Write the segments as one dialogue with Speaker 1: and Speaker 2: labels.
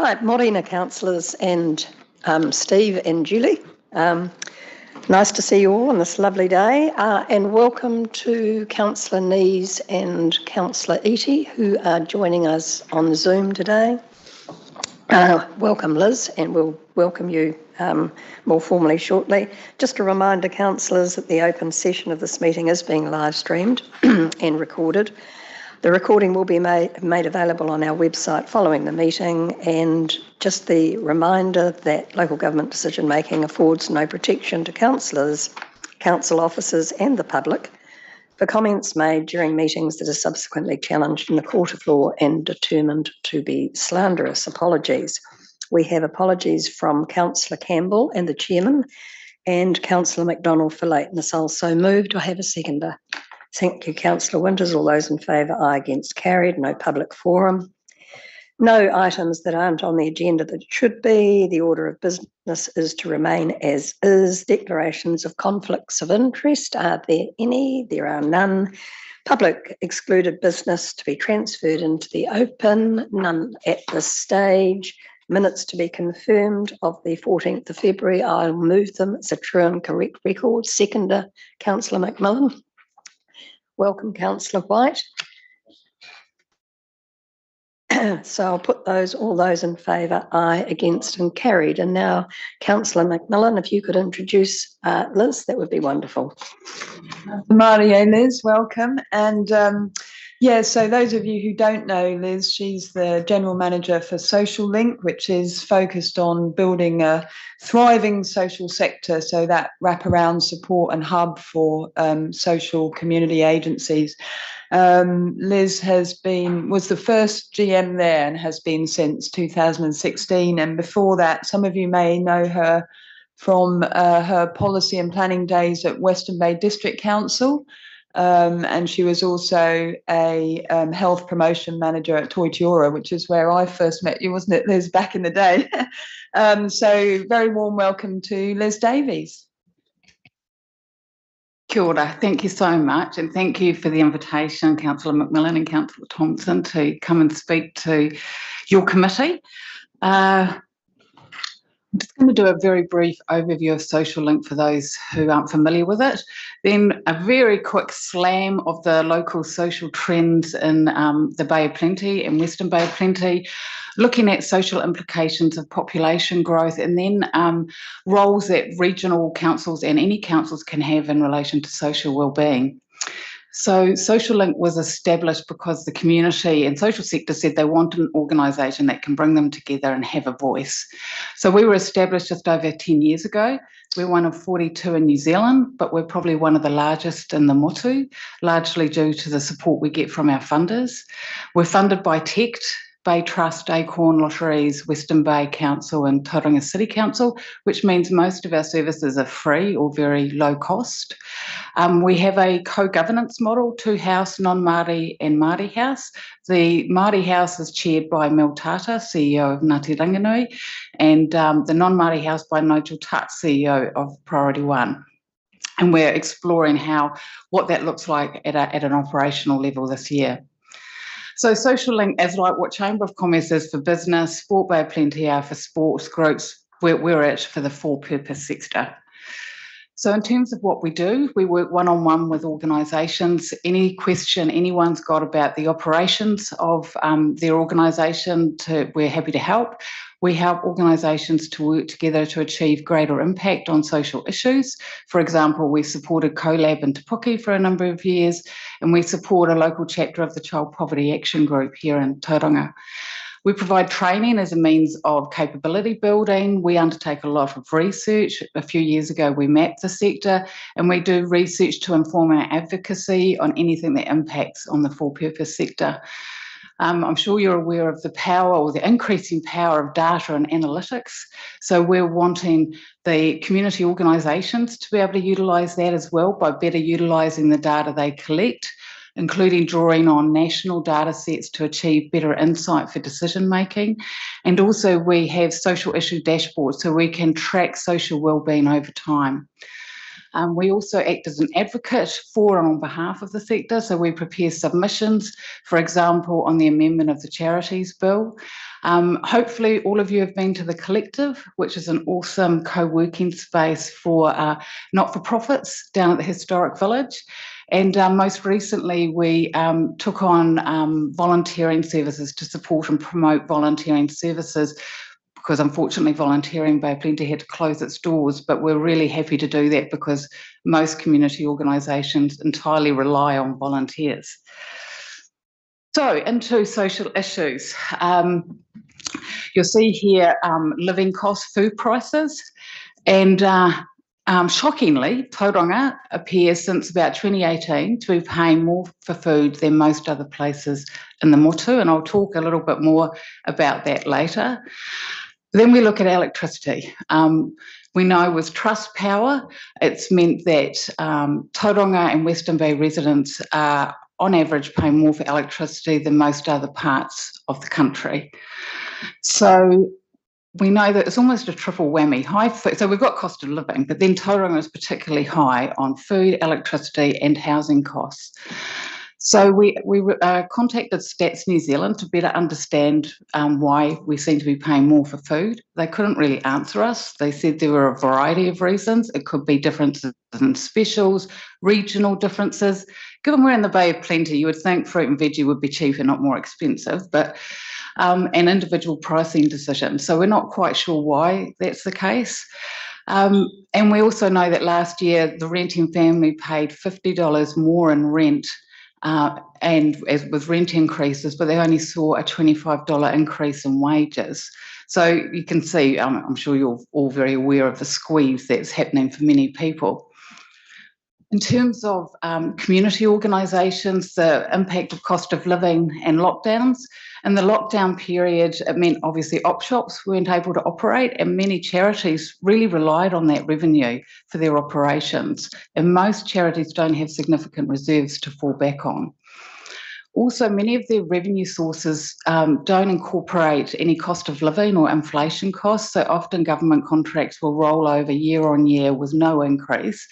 Speaker 1: Right, morena councillors and Steve and Julie. Nice to see you all on this lovely day, and welcome to Councillor Nees and Councillor Eatey, who are joining us on Zoom today. Welcome, Liz, and we'll welcome you more formally shortly. Just a reminder, councillors, that the open session of this meeting is being live streamed and recorded. The recording will be made available on our website following the meeting, and just the reminder that local government decision making affords no protection to councillors, council officers and the public for comments made during meetings that are subsequently challenged in the court of law and determined to be slanderous. Apologies. We have apologies from Councillor Campbell and the Chairman, and Councillor McDonald for lateness. I'll so move. Do I have a seconder? Thank you, Councillor Winters. All those in favour, aye. Against, carried. No public forum. No items that aren't on the agenda that should be. The order of business is to remain as is. Declarations of conflicts of interest. Are there any? There are none. Public excluded business to be transferred into the open. None at this stage. Minutes to be confirmed of the 14th of February. I'll move them. It's a true and correct record. Seconder, Councillor McMillan. Welcome, Councillor White. So I'll put all those in favour, aye, against and carried. And now, Councillor McMillan, if you could introduce Liz, that would be wonderful.
Speaker 2: Maria, Liz, welcome. And so those of you who don't know Liz, she's the General Manager for Social Link, which is focused on building a thriving social sector, so that wraparound support and hub for social community agencies. Liz was the first GM there and has been since 2016. And before that, some of you may know her from her policy and planning days at Western Bay District Council. And she was also a health promotion manager at Toitiora, which is where I first met you, wasn't it, Liz, back in the day? So very warm welcome to Liz Davies.
Speaker 3: Kia ora. Thank you so much, and thank you for the invitation, Councillor McMillan and Councillor Thompson, to come and speak to your committee. I'm just going to do a very brief overview of Social Link for those who aren't familiar with it, then a very quick slam of the local social trends in the Bay of Plenty and Western Bay of Plenty, looking at social implications of population growth, and then roles that regional councils and any councils can have in relation to social wellbeing. So Social Link was established because the community and social sector said they want an organisation that can bring them together and have a voice. So we were established just over 10 years ago. We're one of 42 in New Zealand, but we're probably one of the largest in the Motu, largely due to the support we get from our funders. We're funded by TECT, Bay Trust, Acorn Lotteries, Western Bay Council and Tauranga City Council, which means most of our services are free or very low cost. We have a co-governance model, two house, non-Māori and Māori house. The Māori house is chaired by Mel Tata, CEO of Ngāti Ranganui, and the non-Māori house by Nigel Tutt, CEO of Priority One. And we're exploring what that looks like at an operational level this year. So Social Link is like what Chamber of Commerce is for business, Sport Bay of Plenty are for sports groups, we're it for the for-purpose sector. So in terms of what we do, we work one-on-one with organisations. Any question anyone's got about the operations of their organisation, we're happy to help. We help organisations to work together to achieve greater impact on social issues. For example, we supported CoLab in Te Puke for a number of years, and we support a local chapter of the Child Poverty Action Group here in Tauranga. We provide training as a means of capability building. We undertake a lot of research. A few years ago, we mapped the sector, and we do research to inform our advocacy on anything that impacts on the for-purpose sector. I'm sure you're aware of the power or the increasing power of data and analytics. So we're wanting the community organisations to be able to utilise that as well by better utilising the data they collect, including drawing on national data sets to achieve better insight for decision making. And also we have social issue dashboards so we can track social wellbeing over time. We also act as an advocate for and on behalf of the sector. So we prepare submissions, for example, on the amendment of the Charities Bill. Hopefully all of you have been to The Collective, which is an awesome co-working space for not-for-profits down at the Historic Village. And most recently, we took on volunteering services to support and promote volunteering services, because unfortunately Volunteering Bay of Plenty had to close its doors, but we're really happy to do that because most community organisations entirely rely on volunteers. So into social issues. You'll see here living costs, food prices, and shockingly, Tauranga appears since about 2018 to be paying more for food than most other places in the motu, and I'll talk a little bit more about that later. Then we look at electricity. We know with Trustpower, it's meant that Tauranga and Western Bay residents are on average paying more for electricity than most other parts of the country. So we know that it's almost a triple whammy. High food, so we've got cost of living, but then Tauranga is particularly high on food, electricity and housing costs. So we contacted Stats New Zealand to better understand why we seem to be paying more for food. They couldn't really answer us. They said there were a variety of reasons. It could be differences in specials, regional differences. Given we're in the Bay of Plenty, you would think fruit and veggie would be cheaper, not more expensive, but an individual pricing decision. So we're not quite sure why that's the case. And we also know that last year the renting family paid $50 more in rent and as with rent increases, but they only saw a $25 increase in wages. So you can see, I'm sure you're all very aware of the squeeze that's happening for many people. In terms of community organisations, the impact of cost of living and lockdowns, in the lockdown period, it meant obviously op shops weren't able to operate, and many charities really relied on that revenue for their operations. And most charities don't have significant reserves to fall back on. Also, many of their revenue sources don't incorporate any cost of living or inflation costs, so often government contracts will roll over year on year with no increase,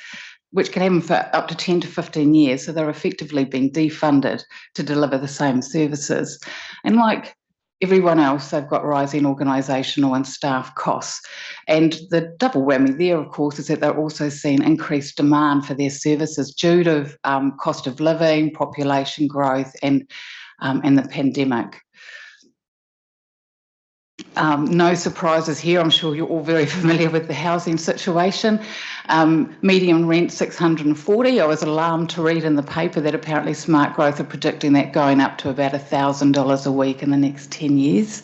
Speaker 3: which can happen for up to 10 to 15 years. So they're effectively being defunded to deliver the same services. And like everyone else, they've got rising organisational and staff costs. And the double whammy there, of course, is that they're also seeing increased demand for their services due to cost of living, population growth, and the pandemic. No surprises here. I'm sure you're all very familiar with the housing situation. Median rent $640. I was alarmed to read in the paper that apparently Smart Growth are predicting that going up to about $1,000 a week in the next 10 years.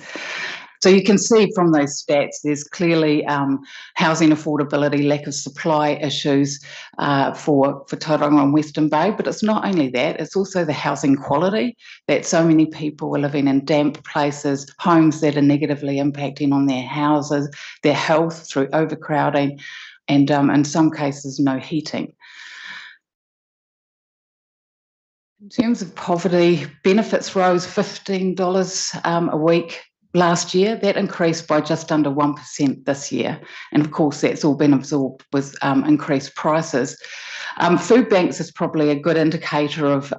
Speaker 3: So you can see from those stats, there's clearly housing affordability, lack of supply issues for Tauranga and Western Bay. But it's not only that, it's also the housing quality, that so many people are living in damp places, homes that are negatively impacting on their houses, their health through overcrowding, and in some cases, no heating. In terms of poverty, benefits rose $15 a week last year. That increased by just under 1% this year. And of course, that's all been absorbed with increased prices. Food banks is probably a good indicator of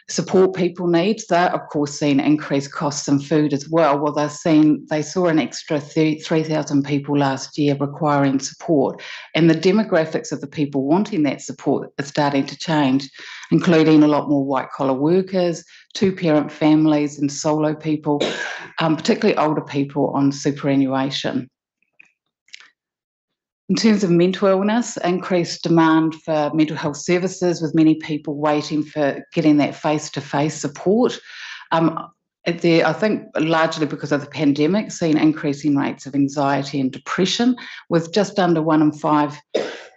Speaker 3: support people need. They're, of course, seeing increased costs in food as well. Well, they saw an extra 3,000 people last year requiring support. And the demographics of the people wanting that support are starting to change, including a lot more white-collar workers, two-parent families and solo people, particularly older people on superannuation. In terms of mental illness, increased demand for mental health services, with many people waiting for getting that face-to-face support. I think largely because of the pandemic, seen increasing rates of anxiety and depression, with just under 1 in 5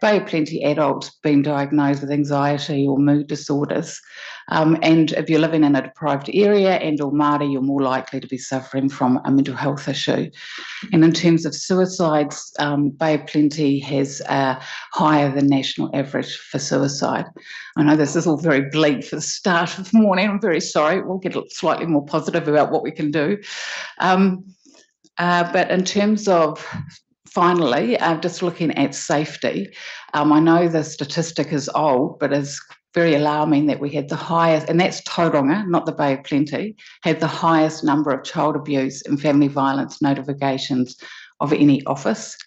Speaker 3: Bay of Plenty adults being diagnosed with anxiety or mood disorders. And if you're living in a deprived area and or Māori, you're more likely to be suffering from a mental health issue. And in terms of suicides, Bay of Plenty has higher than national average for suicide. I know this is all very bleak for the start of the morning. I'm very sorry. We'll get slightly more positive about what we can do. But in terms of finally, just looking at safety, I know the statistic is old, but is very alarming that we had the highest, and that's Tauranga, not the Bay of Plenty, had the highest number of child abuse and family violence notifications of any office.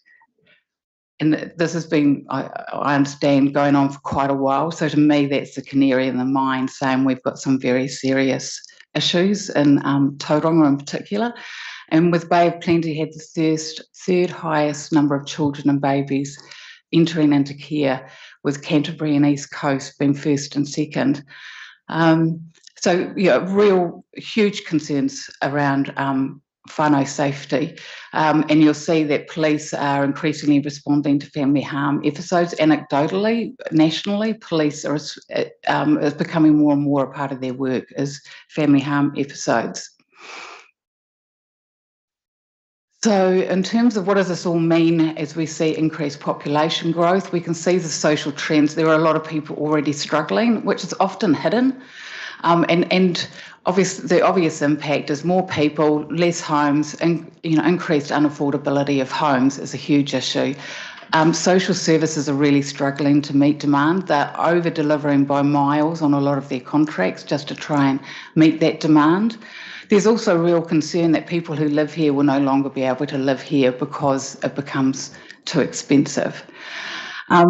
Speaker 3: And this has been, I understand, going on for quite a while. So to me, that's the canary in the mine, saying we've got some very serious issues in Tauranga in particular. And with Bay of Plenty had the third highest number of children and babies entering into care, with Canterbury and East Coast being first and second. So, real huge concerns around whānau safety. And you'll see that police are increasingly responding to family harm episodes. Anecdotally, nationally, police is becoming more and more a part of their work as family harm episodes. So in terms of what does this all mean as we see increased population growth, we can see the social trends. There are a lot of people already struggling, which is often hidden. And obviously the obvious impact is more people, less homes, and increased unaffordability of homes is a huge issue. Social services are really struggling to meet demand. They're over-delivering by miles on a lot of their contracts just to try and meet that demand. There's also real concern that people who live here will no longer be able to live here because it becomes too expensive.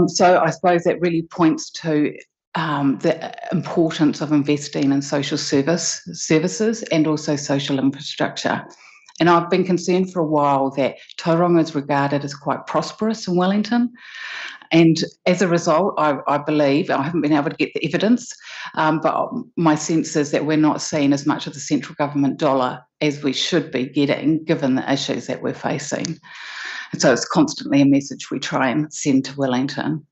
Speaker 3: So I suppose that really points to the importance of investing in social services and also social infrastructure. And I've been concerned for a while that Tauranga is regarded as quite prosperous in Wellington. And as a result, I believe, I haven't been able to get the evidence, but my sense is that we're not seeing as much of the central government dollar as we should be getting, given the issues that we're facing. And so it's constantly a message we try and send to Wellington.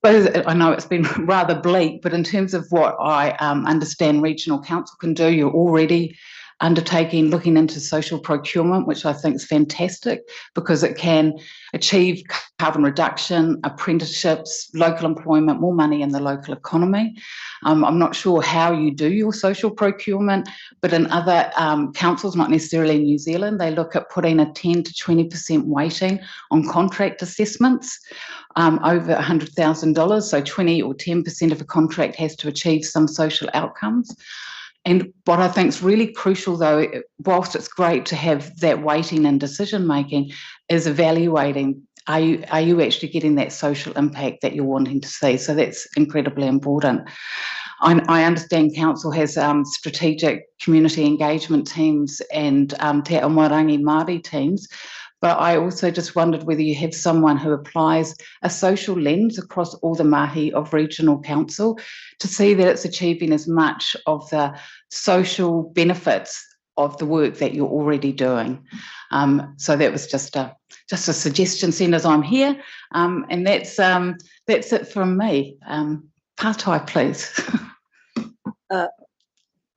Speaker 3: I know it's been rather bleak, but in terms of what I understand regional council can do, you're already looking into social procurement, which I think is fantastic because it can achieve carbon reduction, apprenticeships, local employment, more money in the local economy. I'm not sure how you do your social procurement, but in other councils, not necessarily in New Zealand, they look at putting a 10 to 20% weighting on contract assessments over $100,000. So 20 or 10% of a contract has to achieve some social outcomes. And what I think is really crucial, though, whilst it's great to have that weighting and decision making, is evaluating, are you actually getting that social impact that you're wanting to see? So that's incredibly important. I understand council has strategic community engagement teams and Te Aomarangi Māori teams, but I also just wondered whether you have someone who applies a social lens across all the mahi of regional council to see that it's achieving as much of the social benefits of the work that you're already doing. So that was just a suggestion, seeing as I'm here, and that's it from me. Pārtai, please.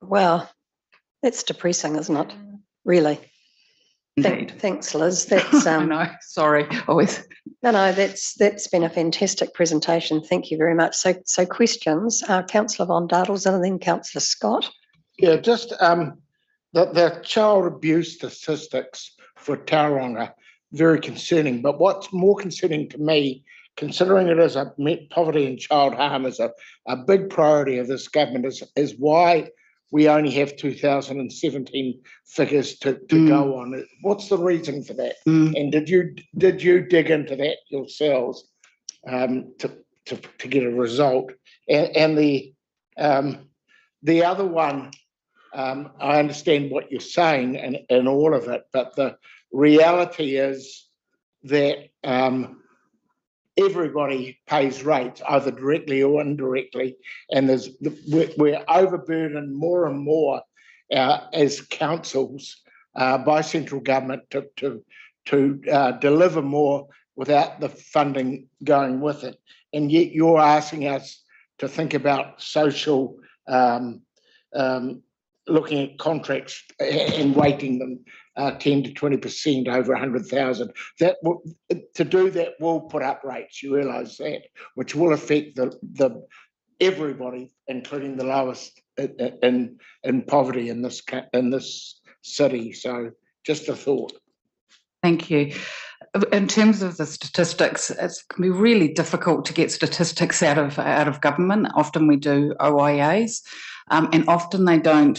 Speaker 1: Well, that's depressing, isn't it? Really.
Speaker 3: Indeed.
Speaker 1: Thanks, Liz. That's
Speaker 3: I know. Sorry, always.
Speaker 1: No. That's been a fantastic presentation. Thank you very much. So questions. Councillor von Dadels and then Councillor Scott.
Speaker 4: Yeah, just the child abuse statistics for Tauranga, very concerning. But what's more concerning to me, considering it as poverty and child harm is a big priority of this government, is why we only have 2017 figures to go on. What's the reason for that? And did you dig into that yourselves to get a result? And the other one, I understand what you're saying and all of it, but the reality is that everybody pays rates, either directly or indirectly, and we're overburdened more and more as councils by central government to deliver more without the funding going with it. And yet you're asking us to think about social, looking at contracts and weighting them 10 to 20% over 100,000. To do that will put up rates. You realise that, which will affect the everybody, including the lowest in poverty in this city. So, just a thought.
Speaker 3: Thank you. In terms of the statistics, it can be really difficult to get statistics out of government. Often we do OIAs, and often they don't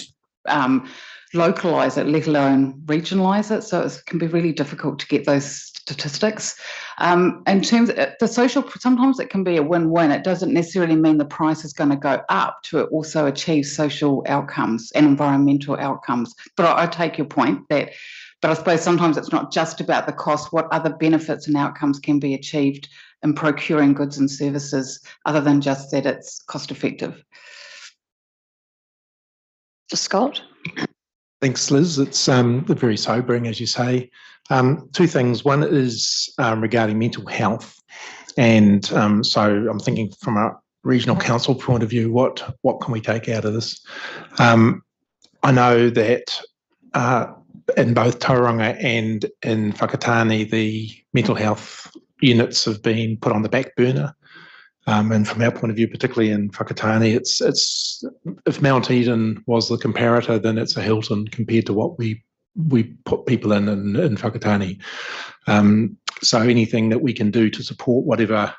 Speaker 3: localise it, let alone regionalise it. So it can be really difficult to get those statistics. In terms of the social, sometimes it can be a win-win. It doesn't necessarily mean the price is going to go up to also achieve social outcomes and environmental outcomes. But I take your point that. But I suppose sometimes it's not just about the cost, what other benefits and outcomes can be achieved in procuring goods and services other than just that it's cost effective.
Speaker 1: Scott?
Speaker 5: Thanks, Liz. It's very sobering, as you say. Two things. One is regarding mental health. And so I'm thinking from a regional council point of view, what can we take out of this? I know that in both Tauranga and in Whakatane, the mental health units have been put on the back burner. And from our point of view, particularly in Whakatane, it's if Mount Eden was the comparator, then it's a Hilton compared to what we put people in Whakatane. So anything that we can do to support whatever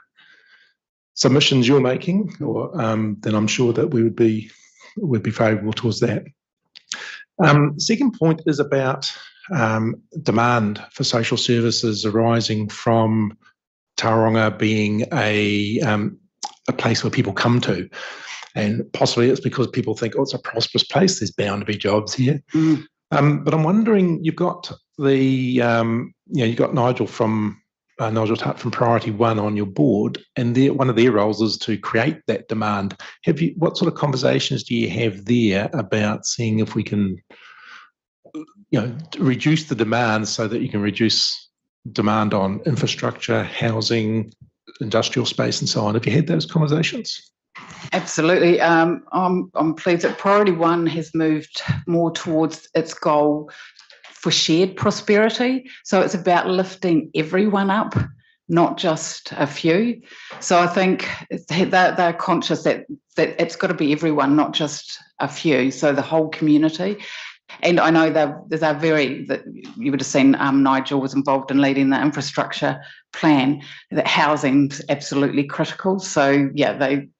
Speaker 5: submissions you're making, or then I'm sure that we would be favourable towards that. Second point is about demand for social services arising from Tauranga being a place where people come to, and possibly it's because people think, oh, it's a prosperous place, there's bound to be jobs here. But I'm wondering, you've got you've got Nigel Tutt from Priority One on your board, and one of their roles is to create that demand. What sort of conversations do you have there about seeing if we can, reduce the demand so that you can reduce demand on infrastructure, housing, industrial space, and so on? Have you had those conversations?
Speaker 3: Absolutely. I'm pleased that Priority One has moved more towards its goal for shared prosperity. So it's about lifting everyone up, not just a few. So I think they're conscious that it's got to be everyone, not just a few, so the whole community. And I know that you would have seen Nigel was involved in leading the infrastructure plan, that housing's absolutely critical. So and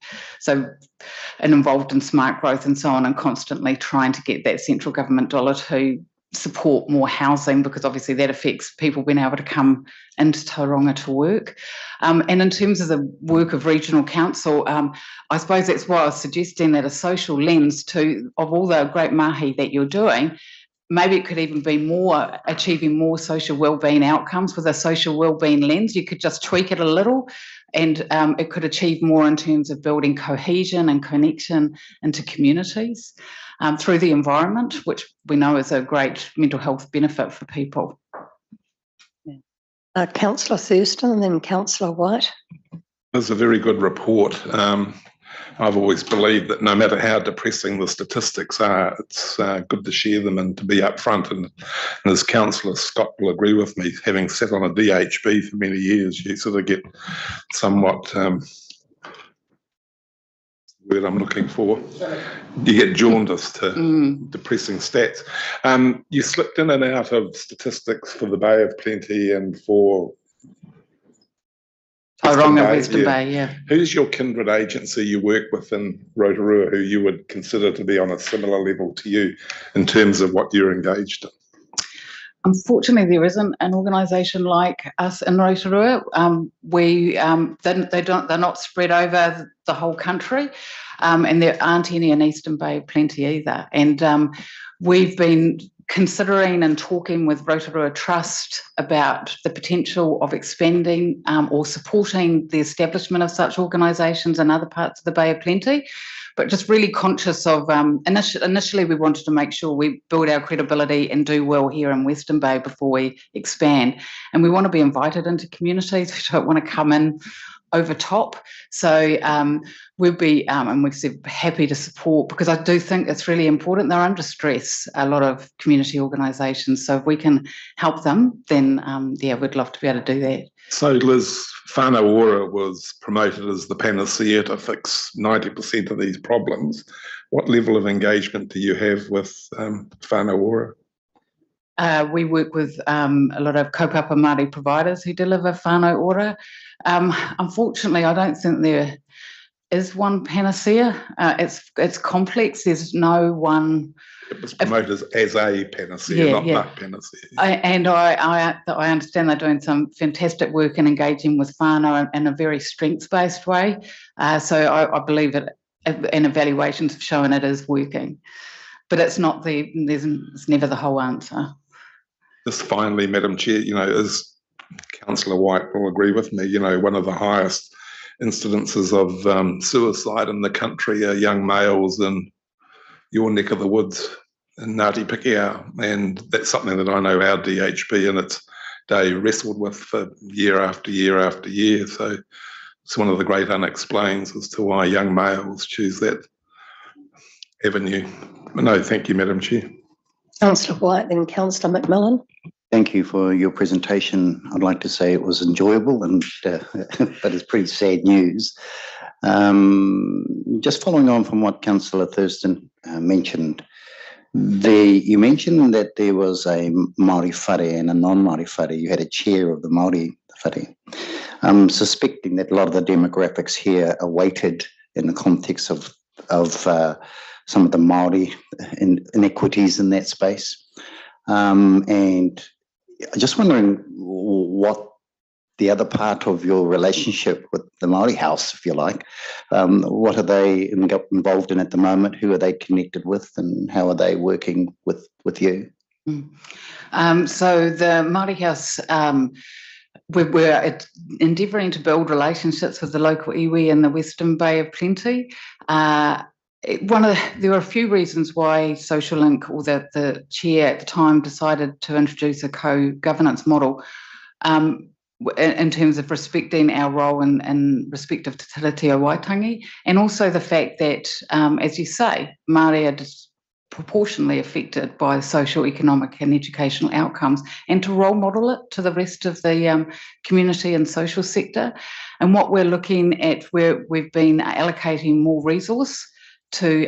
Speaker 3: involved in smart growth and so on, and constantly trying to get that central government dollar to support more housing, because obviously that affects people being able to come into Tauranga to work. And in terms of the work of regional council, I suppose that's why I was suggesting that a social lens of all the great mahi that you're doing, maybe it could even be more achieving more social wellbeing outcomes with a social wellbeing lens. You could just tweak it a little, and it could achieve more in terms of building cohesion and connection into communities through the environment, which we know is a great mental health benefit for people.
Speaker 1: Councillor Thurston and then Councillor White.
Speaker 6: It's a very good report. I've always believed that no matter how depressing the statistics are, it's good to share them and to be upfront. And as Councillor Scott will agree with me, having sat on a DHB for many years, you sort of get somewhat, word I'm looking for, you get jaundiced to depressing stats. You slipped in and out of statistics for the Bay of Plenty and for
Speaker 3: Tauranga, Western Bay, yeah.
Speaker 6: Who's your kindred agency you work with in Rotorua who you would consider to be on a similar level to you in terms of what you're engaged in?
Speaker 3: Unfortunately, there isn't an organisation like us in Rotorua. They're not spread over the whole country, and there aren't any in Eastern Bay of Plenty either. And we've been considering and talking with Rotorua Trust about the potential of expanding or supporting the establishment of such organisations in other parts of the Bay of Plenty, but just really conscious of, initially we wanted to make sure we build our credibility and do well here in Western Bay before we expand. And we want to be invited into communities. We don't want to come in over top. So we'll be, and we've said happy to support, because I do think it's really important. They're under stress, a lot of community organisations. So if we can help them, then we'd love to be able to do that.
Speaker 6: So Liz, Whānau Ora was promoted as the panacea to fix 90% of these problems. What level of engagement do you have with Whānau Ora?
Speaker 3: We work with a lot of kaupapa Māori providers who deliver whānau ora. Unfortunately, I don't think there is one panacea. It's complex. There's no one.
Speaker 6: It was promoted as a panacea, not the panacea.
Speaker 3: I understand they're doing some fantastic work in engaging with whānau in a very strengths-based way. So I believe that, and evaluations have shown it is working. But it's not it's never the whole answer.
Speaker 6: Just finally, Madam Chair, as Councillor White will agree with me, one of the highest incidences of suicide in the country are young males in your neck of the woods in Ngāti Pikiau, and that's something that I know our DHB in its day wrestled with for year after year after year. So it's one of the great unexplains as to why young males choose that avenue. No, thank you, Madam Chair.
Speaker 1: Councillor White, then Councillor McMillan.
Speaker 7: Thank you for your presentation. I'd like to say it was enjoyable, but it's pretty sad news. Just following on from what Councillor Thurston mentioned, you mentioned that there was a Māori whare and a non-Māori whare. You had a chair of the Māori whare. I'm suspecting that a lot of the demographics here are weighted in the context of some of the Māori inequities in that space. And just wondering what the other part of your relationship with the Māori House, if you like, what are they involved in at the moment? Who are they connected with, and how are they working with you?
Speaker 3: So the Māori House, we're endeavouring to build relationships with the local iwi in the Western Bay of Plenty. There were a few reasons why Social Link, or the chair at the time, decided to introduce a co-governance model in terms of respecting our role in respect of Te Tiriti o Waitangi, and also the fact that, as you say, Māori are disproportionately affected by social, economic and educational outcomes, and to role model it to the rest of the community and social sector. And what we're looking at, we've been allocating more resource to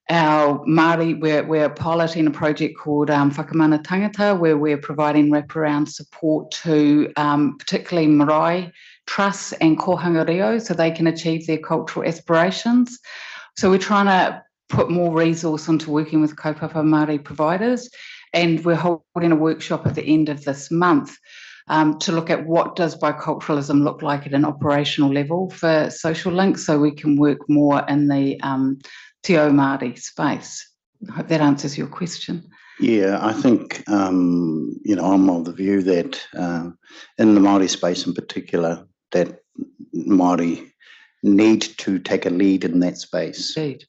Speaker 3: our Māori. We're piloting a project called Whakamana Tangata, where we're providing wraparound support to particularly marae trusts and kohanga reo, so they can achieve their cultural aspirations. So we're trying to put more resource into working with kaupapa Māori providers, and we're holding a workshop at the end of this month to look at what does biculturalism look like at an operational level for Social Link, so we can work more in the Te Ao Māori space. I hope that answers your question.
Speaker 7: Yeah, I think, I'm of the view that in the Māori space in particular, that Māori need to take a lead in that space.
Speaker 3: Indeed.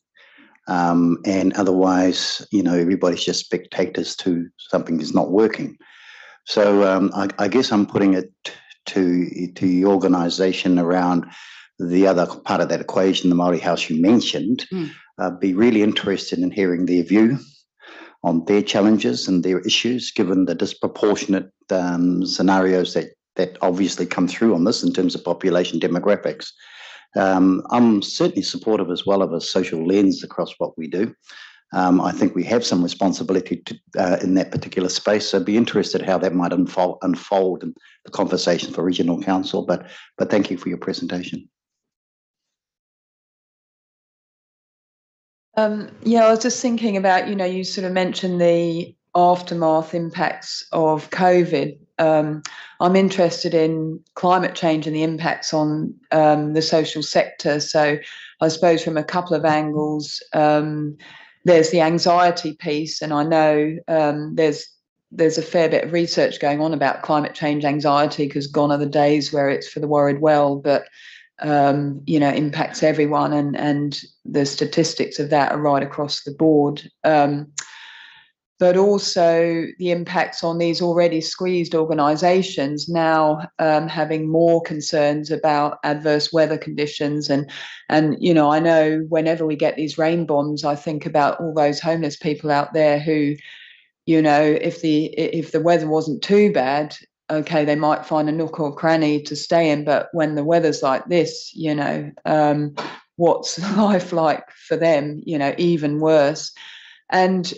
Speaker 7: And otherwise, everybody's just spectators to something that's not working. So I guess I'm putting it to the organisation around the other part of that equation, the Māori House you mentioned. Be really interested in hearing their view on their challenges and their issues, given the disproportionate scenarios that obviously come through on this in terms of population demographics. I'm certainly supportive as well of a social lens across what we do. I think we have some responsibility in that particular space. So I'd be interested how that might unfold in the conversation for Regional Council. But thank you for your presentation.
Speaker 2: I was just thinking about, you sort of mentioned the aftermath impacts of COVID. I'm interested in climate change and the impacts on the social sector. So I suppose from a couple of angles, there's the anxiety piece, and I know there's a fair bit of research going on about climate change anxiety, because gone are the days where it's for the worried well, but impacts everyone, and the statistics of that are right across the board. But also the impacts on these already squeezed organisations now having more concerns about adverse weather conditions. And I know whenever we get these rain bombs, I think about all those homeless people out there who, if the weather wasn't too bad, okay, they might find a nook or cranny to stay in. But when the weather's like this, what's life like for them? Even worse. And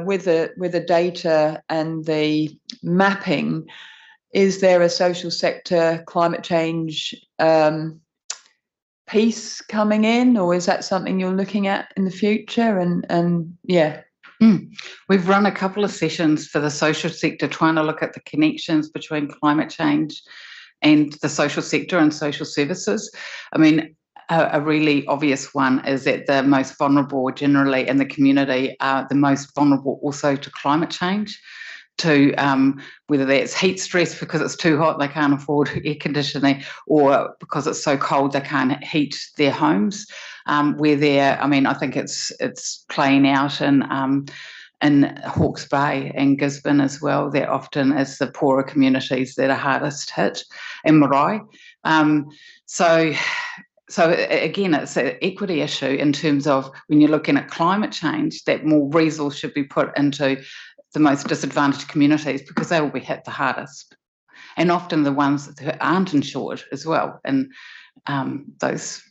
Speaker 2: with the data and the mapping, is there a social sector climate change piece coming in, or is that something you're looking at in the future? And yeah.
Speaker 3: We've run a couple of sessions for the social sector trying to look at the connections between climate change and the social sector and social services. I mean, a really obvious one is that the most vulnerable generally in the community are the most vulnerable also to climate change, to whether that's heat stress because it's too hot, they can't afford air conditioning, or because it's so cold they can't heat their homes. Where they're, I mean, I think it's playing out in Hawke's Bay and Gisborne as well. That often is the poorer communities that are hardest hit, and Marae. So again, it's an equity issue in terms of when you're looking at climate change, that more resource should be put into the most disadvantaged communities because they will be hit the hardest, and often the ones that aren't insured as well, and those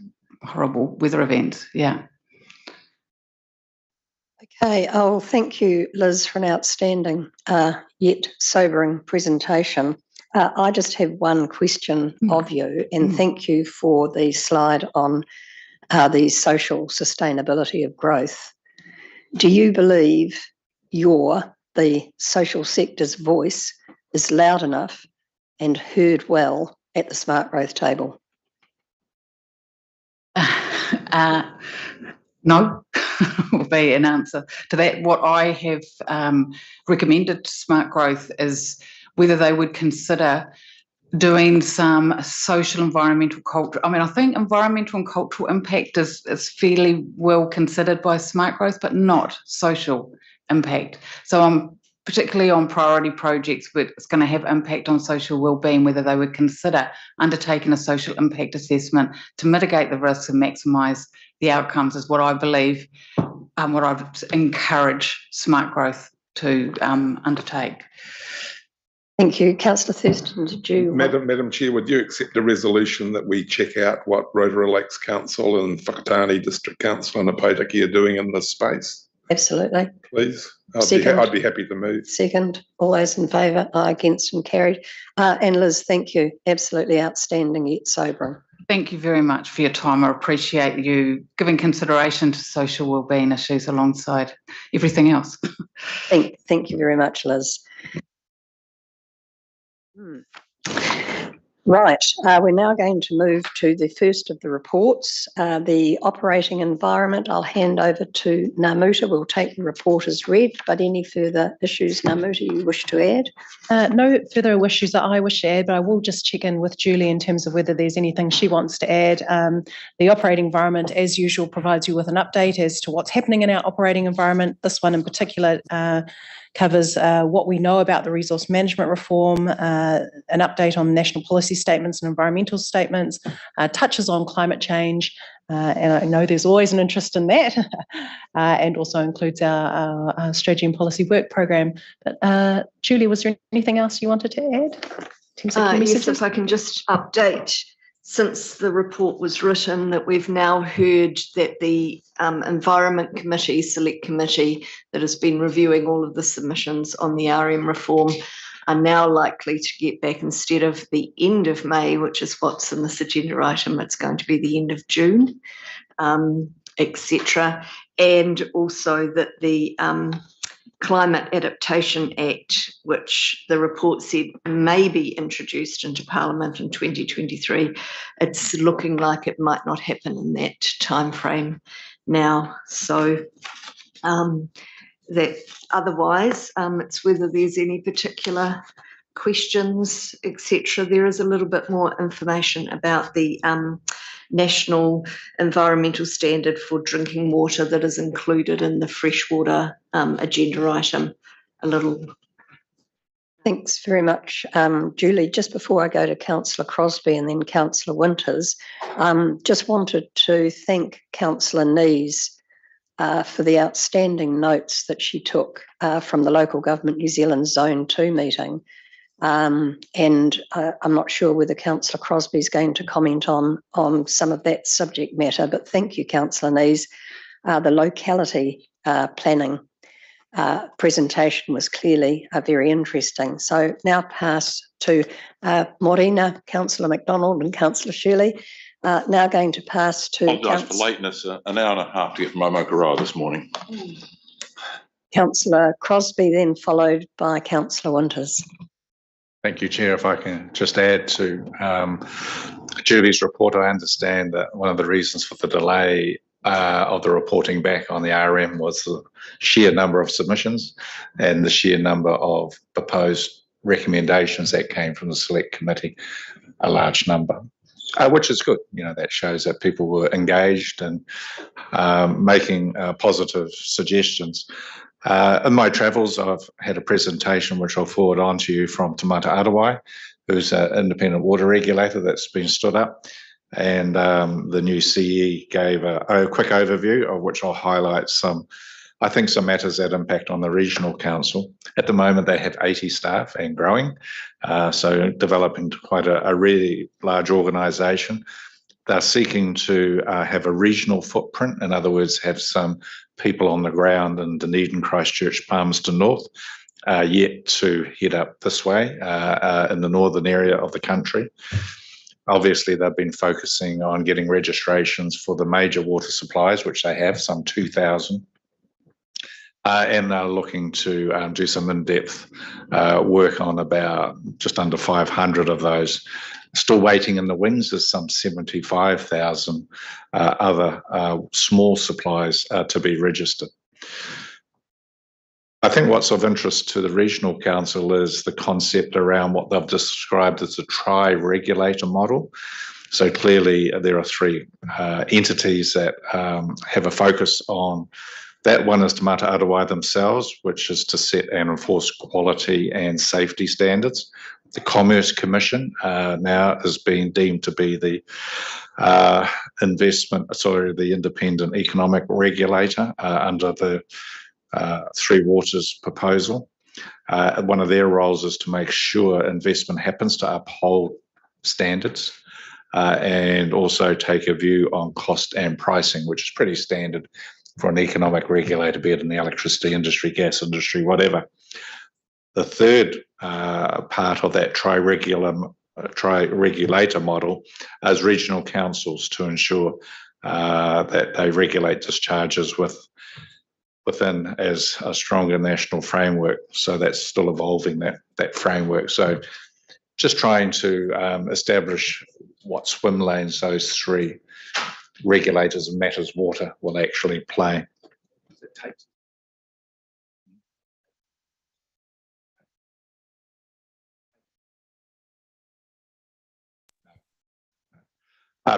Speaker 3: horrible weather events. Yeah.
Speaker 1: Okay, oh, thank you, Liz, for an outstanding yet sobering presentation. I just have one question of you, and thank you for the slide on the social sustainability of growth. Do you believe the social sector's voice is loud enough and heard well at the Smart Growth table?
Speaker 3: No, will be an answer to that. What I have recommended to Smart Growth is whether they would consider doing some social, environmental, cultural. I mean, I think environmental and cultural impact is fairly well considered by Smart Growth, but not social impact. So I'm particularly on priority projects where it's going to have impact on social wellbeing, whether they would consider undertaking a social impact assessment to mitigate the risks and maximise the outcomes is what I believe, what I'd encourage Smart Growth to undertake.
Speaker 1: Thank you. Councillor Thurston, did you?
Speaker 6: Madam Chair, would you accept a resolution that we check out what Rotorua Lakes Council and Whakatane District Council and Opotiki are doing in this space?
Speaker 1: Absolutely.
Speaker 6: Please.
Speaker 1: Second.
Speaker 6: I'd be happy to move.
Speaker 1: Second. All those in favour? Aye, against and carried. And Liz, thank you. Absolutely outstanding yet sobering.
Speaker 3: Thank you very much for your time. I appreciate you giving consideration to social wellbeing issues alongside everything else.
Speaker 1: Thank you very much, Liz. Right, we're now going to move to the first of the reports, the operating environment. I'll hand over to Namuta. We'll take the report as read, but any further issues, Namuta, you wish to add?
Speaker 8: No further issues that I wish to add, but I will just check in with Julie in terms of whether there's anything she wants to add. The operating environment, as usual, provides you with an update as to what's happening in our operating environment. This one in particular covers what we know about the resource management reform, an update on national policy statements and environmental statements, touches on climate change, and I know there's always an interest in that, and also includes our strategy and policy work programme. But Julie, was there anything else you wanted to add?
Speaker 9: Yes, if I can just update, since the report was written, that we've now heard that the Environment Committee, Select Committee, that has been reviewing all of the submissions on the RM reform are now likely to get back, instead of the end of May, which is what's in this agenda item, it's going to be the end of June, etc. And also that the Climate Adaptation Act, which the report said may be introduced into Parliament in 2023, it's looking like it might not happen in that timeframe now. So that otherwise, it's whether there's any particular questions, etc. There is a little bit more information about the National Environmental Standard for Drinking Water that is included in the freshwater agenda item. A little.
Speaker 1: Thanks very much, Julie. Just before I go to Councillor Crosbie and then Councillor Winters, just wanted to thank Councillor Nees for the outstanding notes that she took from the Local Government New Zealand Zone 2 meeting. And I'm not sure whether Councillor Crosbie is going to comment on some of that subject matter, but thank you, Councillor Nees. The locality planning presentation was clearly very interesting. So now pass to Morena, Councillor McDonald and Councillor Shirley. Now going to pass to
Speaker 10: Apologise for lateness, an hour and a half to get from Momokara this morning.
Speaker 1: Councillor Crosby, then followed by Councillor Winters.
Speaker 11: Thank you, Chair. If I can just add to Julie's report, I understand that one of the reasons for the delay of the reporting back on the RM was the sheer number of submissions and the sheer number of proposed recommendations that came from the Select Committee, a large number, which is good. You know, that shows that people were engaged and making positive suggestions. In my travels, I've had a presentation which I'll forward on to you from Te Mata Arawai, who's an independent water regulator that's been stood up. And the new CE gave a quick overview of which I'll highlight some matters that impact on the regional council. At the moment, they have 80 staff and growing, so developing to quite a really large organisation. They're seeking to have a regional footprint, in other words, have some people on the ground in Dunedin, Christchurch, Palmerston North, yet to head up this way in the northern area of the country. Obviously, they've been focusing on getting registrations for the major water supplies, which they have, some 2,000. And they're looking to do some in-depth work on about just under 500 of those. Still waiting in the wings, there's some 75,000 other small supplies to be registered. I think what's of interest to the Regional Council is the concept around what they've described as a tri-regulator model. So clearly there are three entities that have a focus on that. One is Te Mata Arawai themselves, which is to set and enforce quality and safety standards. The Commerce Commission now is being deemed to be the independent economic regulator under the Three Waters proposal. One of their roles is to make sure investment happens to uphold standards and also take a view on cost and pricing, which is pretty standard for an economic regulator, be it in the electricity industry, gas industry, whatever. The third part of that tri-regulator model is regional councils to ensure that they regulate discharges within as a stronger national framework. So that's still evolving, that framework. So just trying to establish what swim lanes those three regulators of matters water will actually play.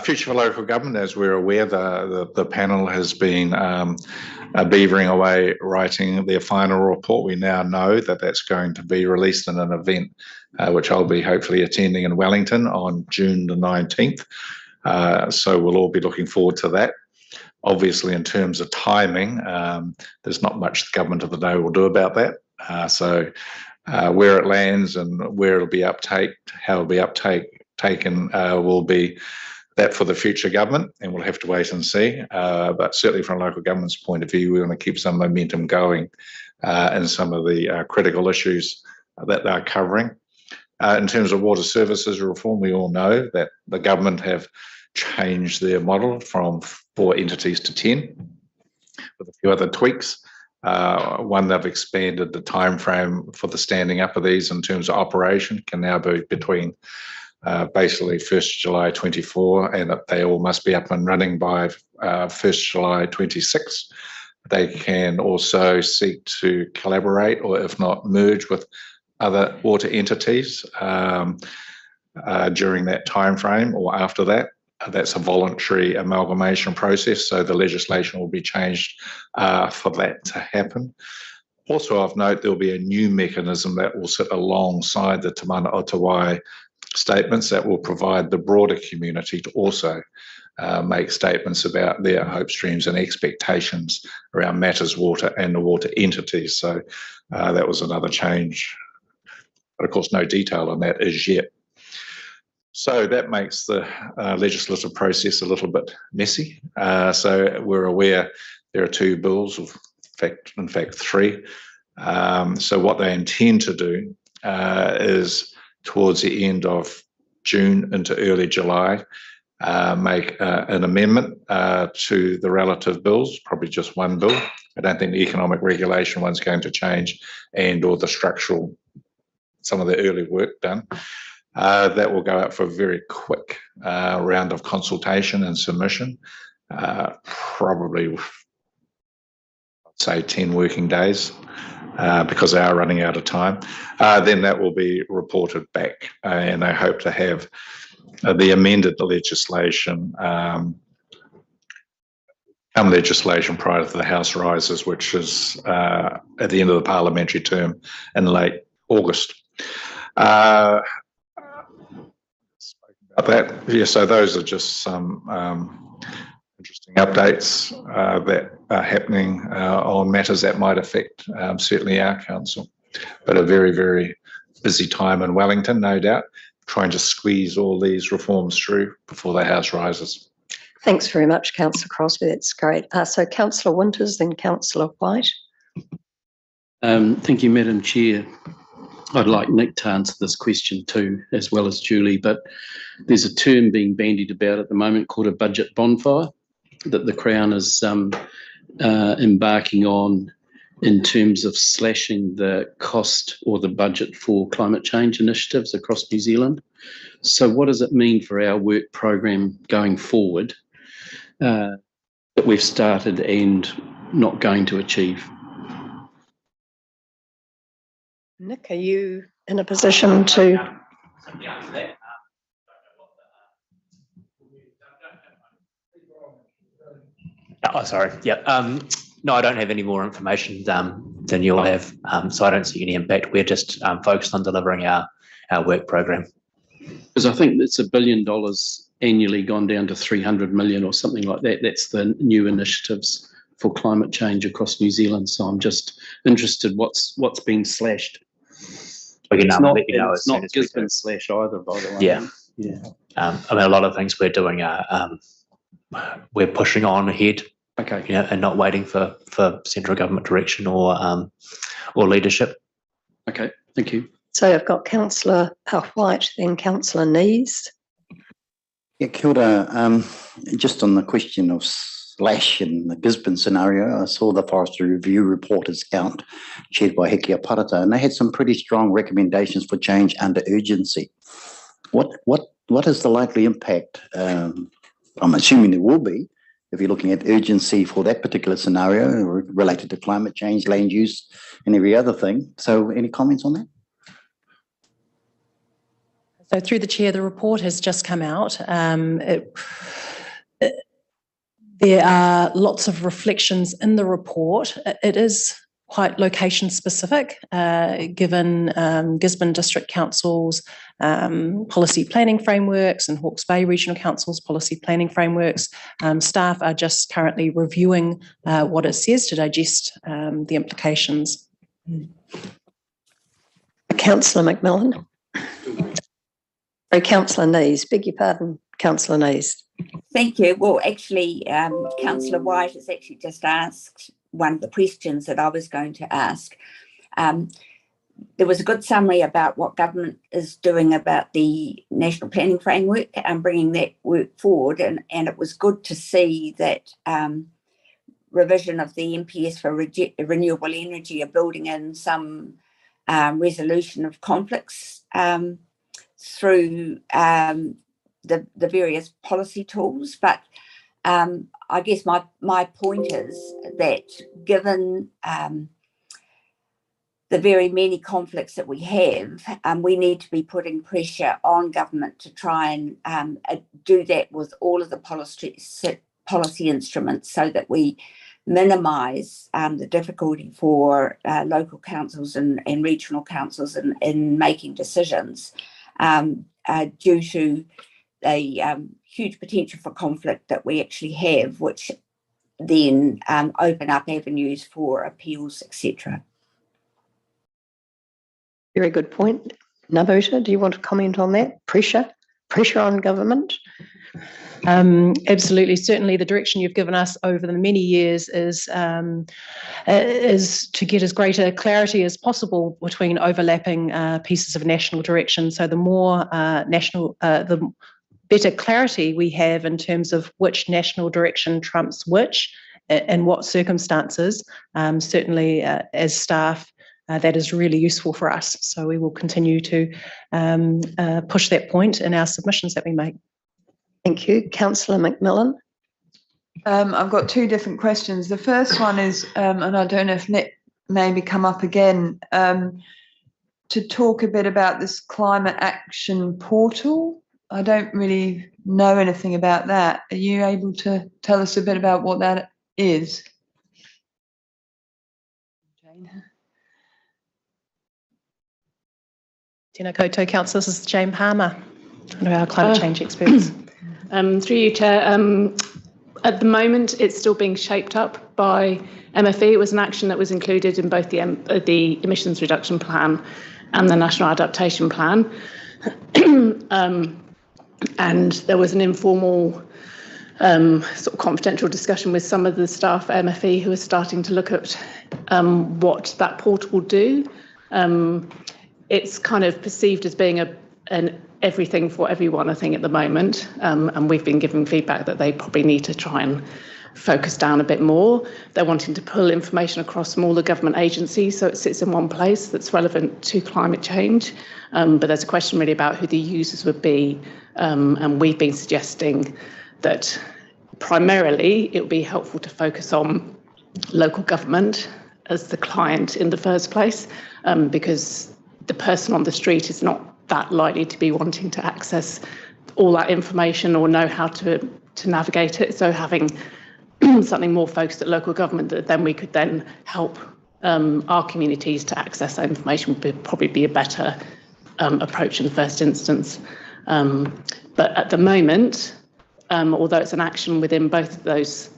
Speaker 11: Future for Local Government, as we're aware, the panel has been beavering away writing their final report. We now know that that's going to be released in an event which I'll be hopefully attending in Wellington on June the 19th. So we'll all be looking forward to that. Obviously, in terms of timing, there's not much the government of the day will do about that. So where it lands and where it'll be how it'll be taken will be that for the future government, and we'll have to wait and see. But certainly from a local government's point of view, we want to keep some momentum going in some of the critical issues that they're covering. In terms of water services reform, we all know that the government have changed their model from 4 entities to 10, with a few other tweaks. One, they've expanded the time frame for the standing up of these in terms of operation, can now be between basically 1st July 24, and that they all must be up and running by 1st July 26. They can also seek to collaborate, or if not merge, with other water entities during that time frame or after that. That's a voluntary amalgamation process, so the legislation will be changed for that to happen. Also of note, there'll be a new mechanism that will sit alongside the Te Mana Otawai statements that will provide the broader community to also make statements about their hopes, dreams and expectations around matters water and the water entities. So that was another change, but of course no detail on that as yet. So that makes the legislative process a little bit messy. So we're aware there are 2 bills, in fact 3. So what they intend to do is towards the end of June into early July, make an amendment to the relative bills, probably just one bill. I don't think the economic regulation one's going to change, and or the structural, some of the early work done. That will go out for a very quick round of consultation and submission, probably, say, 10 working days, because they are running out of time. Then that will be reported back, and they hope to have the amended legislation, legislation prior to the House rises, which is at the end of the parliamentary term in late August. About that, yeah, so those are just some interesting updates that are happening on matters that might affect certainly our council, but a very, very busy time in Wellington, no doubt, trying to squeeze all these reforms through before the House rises.
Speaker 1: Thanks very much, Councillor Crosby. That's great. So Councillor Winters, then Councillor White.
Speaker 12: Thank you, Madam Chair. I'd like Nick to answer this question too, as well as Julie, but there's a term being bandied about at the moment called a budget bonfire that the Crown is embarking on in terms of slashing the cost or the budget for climate change initiatives across New Zealand. So what does it mean for our work program going forward that we've started and not going to achieve?
Speaker 1: Nick, are you in a position to?
Speaker 13: Oh, sorry. Yeah. No, I don't have any more information than you'll have, so I don't see any impact. We're just focused on delivering our work program.
Speaker 12: Because I think it's $1 billion annually gone down to 300 million or something like that. That's the new initiatives for climate change across New Zealand. So I'm just interested what's been slashed.
Speaker 13: We can
Speaker 12: It's not,
Speaker 13: let you know as
Speaker 12: it's
Speaker 13: soon
Speaker 12: not
Speaker 13: as we
Speaker 12: Gisborne
Speaker 13: can.
Speaker 12: slash either, by the way.
Speaker 13: Yeah.
Speaker 12: Yeah.
Speaker 13: I mean, a lot of things we're doing are we're pushing on ahead.
Speaker 12: Okay.
Speaker 13: You know, and not waiting for central government direction or leadership.
Speaker 12: Okay. Thank you.
Speaker 1: So I've got Councillor White, then Councillor Nees.
Speaker 7: Yeah, kia ora. Just on the question of slash in the Gisborne scenario, I saw the Forestry Review Reporters Count chaired by Hekia Parata, and they had some pretty strong recommendations for change under urgency. What is the likely impact? I'm assuming there will be, if you're looking at urgency for that particular scenario related to climate change, land use, and every other thing. So any comments on that?
Speaker 8: So through the chair, the report has just come out. There are lots of reflections in the report. It is quite location specific, given Gisborne District Council's policy planning frameworks and Hawke's Bay Regional Council's policy planning frameworks. Staff are just currently reviewing what it says to digest the implications.
Speaker 1: Councillor McMillan. Sorry, Councillor Nees. Beg your pardon, Councillor Nees.
Speaker 14: Thank you. Well, actually, Councillor White has actually just asked one of the questions that I was going to ask. There was a good summary about what government is doing about the National Planning Framework and bringing that work forward, and it was good to see that revision of the NPS for renewable energy are building in some resolution of conflicts through the various policy tools. But I guess my point is that given the very many conflicts that we have, we need to be putting pressure on government to try and do that with all of the policy instruments so that we minimise the difficulty for local councils and regional councils in making decisions due to the huge potential for conflict that we actually have, which then open up avenues for appeals, etc.
Speaker 1: Very good point. Nabuta, do you want to comment on that? Pressure on government?
Speaker 8: Absolutely. Certainly the direction you've given us over the many years is to get as greater clarity as possible between overlapping pieces of national direction. So the more the better clarity we have in terms of which national direction trumps which and what circumstances, certainly as staff, that is really useful for us. So we will continue to push that point in our submissions that we make.
Speaker 1: Thank you. Councillor McMillan.
Speaker 2: I've got two different questions. The first one is, and I don't know if Nick maybe come up again, to talk a bit about this climate action portal. I don't really know anything about that. Are you able to tell us a bit about what that is? Jane.
Speaker 8: Tēnā koutou, Councillor. This is Jane Palmer, one of our climate change experts.
Speaker 15: Through you, Chair. At the moment, it's still being shaped up by MFE. It was an action that was included in both the emissions reduction plan and the national adaptation plan. And there was an informal sort of confidential discussion with some of the staff at MFE who are starting to look at what that portal will do. It's kind of perceived as being an everything for everyone, I think, at the moment. And we've been given feedback that they probably need to try and focus down a bit more. They're wanting to pull information across from all the government agencies so it sits in one place that's relevant to climate change. But there's a question really about who the users would be. And we've been suggesting that primarily it would be helpful to focus on local government as the client in the first place, because the person on the street is not that likely to be wanting to access all that information or know how to navigate it. So having something more focused at local government that then we could then help our communities to access that information would probably be a better approach in the first instance. But at the moment, although it's an action within both of those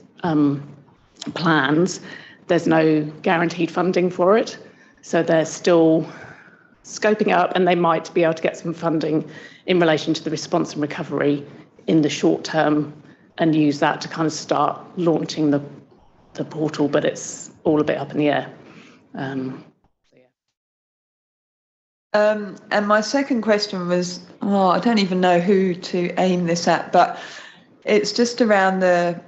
Speaker 15: plans, there's no guaranteed funding for it. So they're still scoping up, and they might be able to get some funding in relation to the response and recovery in the short term and use that to kind of start launching the portal, but it's all a bit up in the air.
Speaker 2: And my second question was, I don't even know who to aim this at, but it's just around the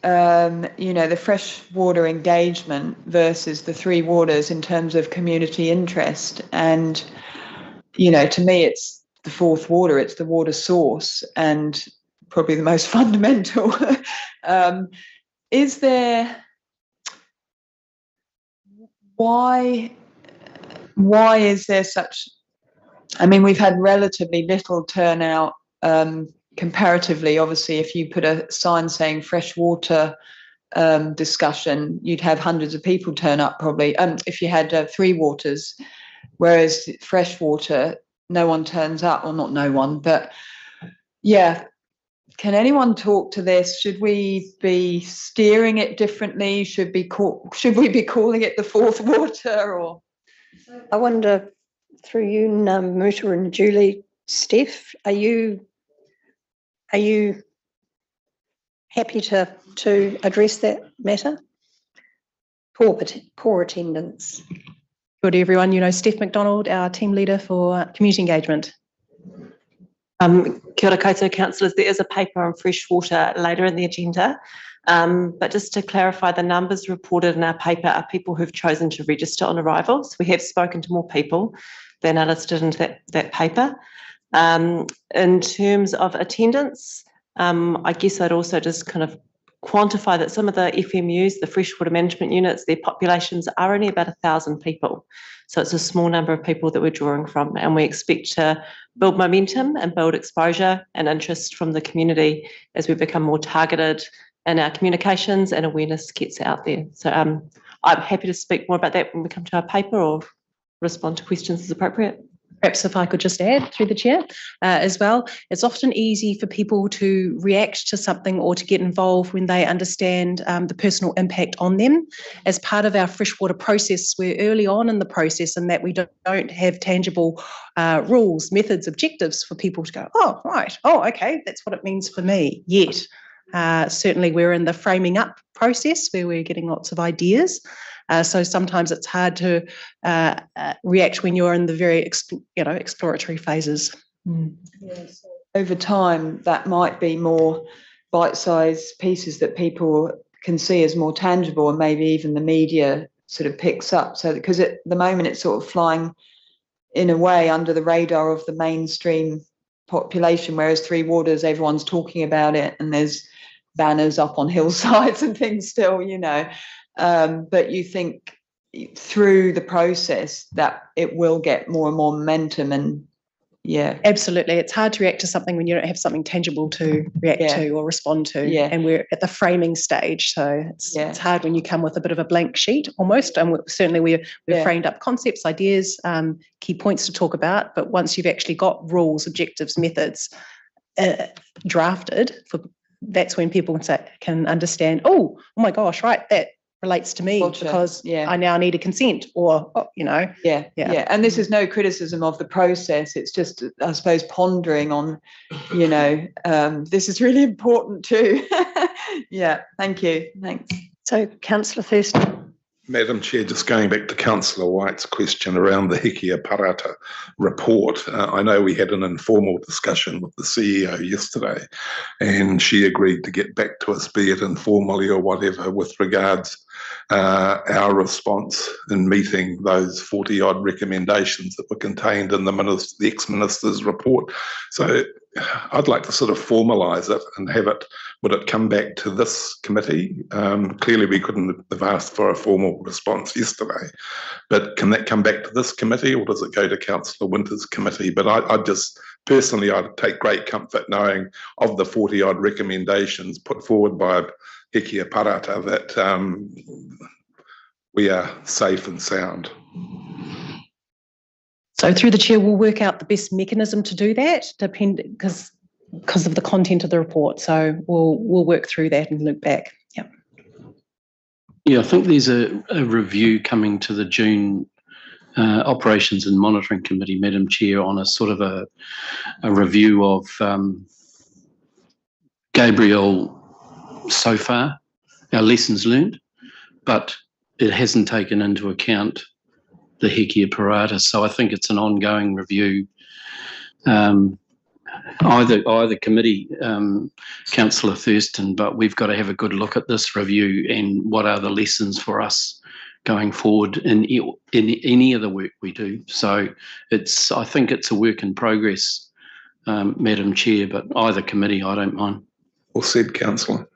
Speaker 2: the freshwater engagement versus the three waters in terms of community interest. And, to me, it's the fourth water, it's the water source, and probably the most fundamental. Why is there such, we've had relatively little turnout comparatively. Obviously, if you put a sign saying freshwater discussion, you'd have hundreds of people turn up probably, if you had three waters, whereas freshwater, no one turns up, or not no one, but yeah. Can anyone talk to this? Should we be steering it differently? Should we be calling it the fourth water? Or
Speaker 1: I wonder, through you, Muta and Julie, Steph, are you happy to address that matter? Poor attendance.
Speaker 8: Good, everyone. Steph McDonald, our team leader for community engagement.
Speaker 16: Kia ora koutou, councillors. There is a paper on freshwater later in the agenda, but just to clarify, the numbers reported in our paper are people who've chosen to register on arrival. So we have spoken to more people than are listed in that paper. In terms of attendance, I guess I'd also just kind of quantify that some of the FMUs, the freshwater management units, their populations are only about 1,000 people. So it's a small number of people that we're drawing from, and we expect to build momentum and build exposure and interest from the community as we become more targeted in our communications and awareness gets out there. So I'm happy to speak more about that when we come to our paper or respond to questions as appropriate.
Speaker 8: Perhaps if I could just add through the chair as well, it's often easy for people to react to something or to get involved when they understand the personal impact on them. As part of our freshwater process, we're early on in the process and that we don't have tangible rules, methods, objectives for people to go, oh, right, oh, okay, that's what it means for me, yet. Certainly we're in the framing up process where we're getting lots of ideas. So sometimes it's hard to react when you're in the very exploratory phases.
Speaker 2: Yeah, so over time, that might be more bite-sized pieces that people can see as more tangible, and maybe even the media sort of picks up. So because at the moment it's sort of flying in a way under the radar of the mainstream population, whereas Three Waters, everyone's talking about it and there's banners up on hillsides and things still, but you think through the process that it will get more and more momentum. And yeah,
Speaker 8: absolutely, it's hard to react to something when you don't have something tangible to react to or respond to. And we're at the framing stage, so it's hard when you come with a bit of a blank sheet almost. And certainly we've framed up concepts, ideas, key points to talk about, but once you've actually got rules, objectives, methods drafted, that's when people can understand, oh my gosh, right, that relates to me because I now need a consent or,
Speaker 2: And this is no criticism of the process. It's just, I suppose, pondering on, this is really important too. Thank you. Thanks.
Speaker 1: So, Councillor Thurston.
Speaker 6: Madam Chair, just going back to Councillor White's question around the Hekia Parata report, I know we had an informal discussion with the CEO yesterday, and she agreed to get back to us, be it informally or whatever, with regards our response in meeting those 40-odd recommendations that were contained in the ex-minister's report. So I'd like to sort of formalise it and have it, would it come back to this committee? Clearly we couldn't have asked for a formal response yesterday, but can that come back to this committee or does it go to Councillor Winter's committee? But I'd take great comfort knowing of the 40-odd recommendations put forward by Hekia Parata that we are safe and sound.
Speaker 8: So through the chair, we'll work out the best mechanism to do that, because of the content of the report. So we'll work through that and look back.
Speaker 12: Yeah, I think there's a review coming to the June Operations and Monitoring Committee, Madam Chair, on a sort of a review of Gabriel so far, our lessons learned, but it hasn't taken into account the Hekia Parata. So I think it's an ongoing review. Either committee, Councillor Thurston, but we've got to have a good look at this review and what are the lessons for us going forward in any of the work we do. So I think it's a work in progress, Madam Chair, but either committee, I don't mind.
Speaker 6: Well said, Councillor.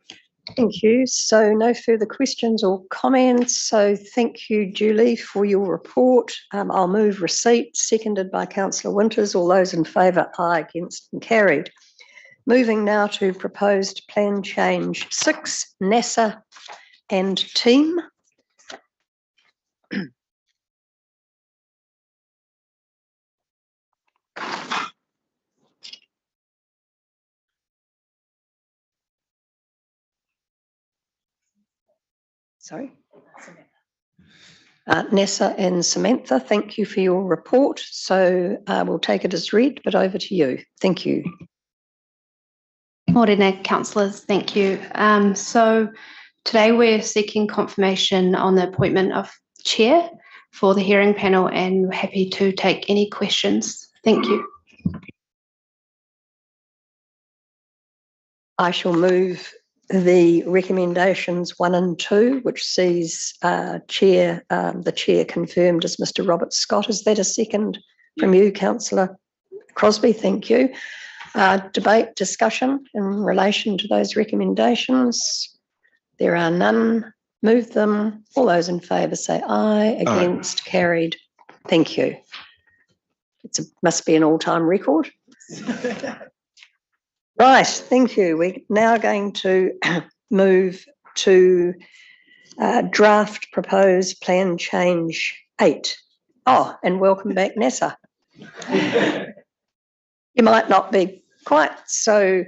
Speaker 1: Thank you. So no further questions or comments. So thank you, Julie, for your report. I'll move receipt, seconded by Councillor Winters. All those in favour, aye, against and carried. Moving now to proposed plan change 6, NASA and team. Sorry. Nessa and Samantha, thank you for your report. So we'll take it as read, but over to you. Thank you.
Speaker 17: Morena, councillors, thank you. So today we're seeking confirmation on the appointment of chair for the hearing panel, and we're happy to take any questions. Thank you.
Speaker 1: I shall move the recommendations 1 and 2, which sees the chair confirmed as Mr. Robert Scott. Is that a second from you, Councillor Crosbie? Thank you. Debate, discussion in relation to those recommendations? There are none. Move them. All those in favour say aye. Against, carried. Thank you. Must be an all-time record. Right, thank you. We're now going to move to draft proposed plan change 8. Oh, and welcome back, Nessa. You might not be quite so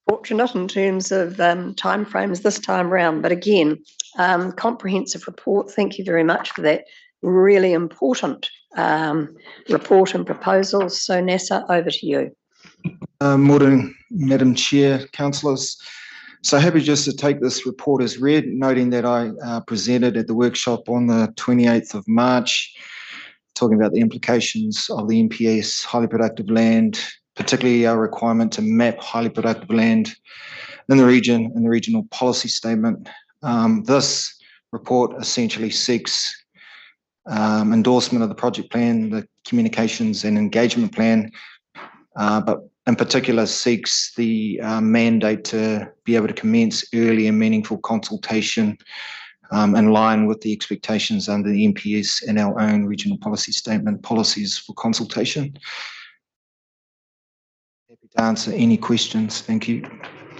Speaker 1: fortunate in terms of timeframes this time round, but again, comprehensive report. Thank you very much for that really important report and proposals. So NASA, over to you.
Speaker 18: Morning, Madam Chair, councillors. So happy just to take this report as read, noting that I presented at the workshop on the 28th of March, talking about the implications of the NPS highly productive land, particularly our requirement to map highly productive land in the region in the regional policy statement. This report essentially seeks endorsement of the project plan, the communications and engagement plan, but in particular seeks the mandate to be able to commence early and meaningful consultation in line with the expectations under the NPS and our own regional policy statement, policies for consultation. Happy to answer any questions. Thank you.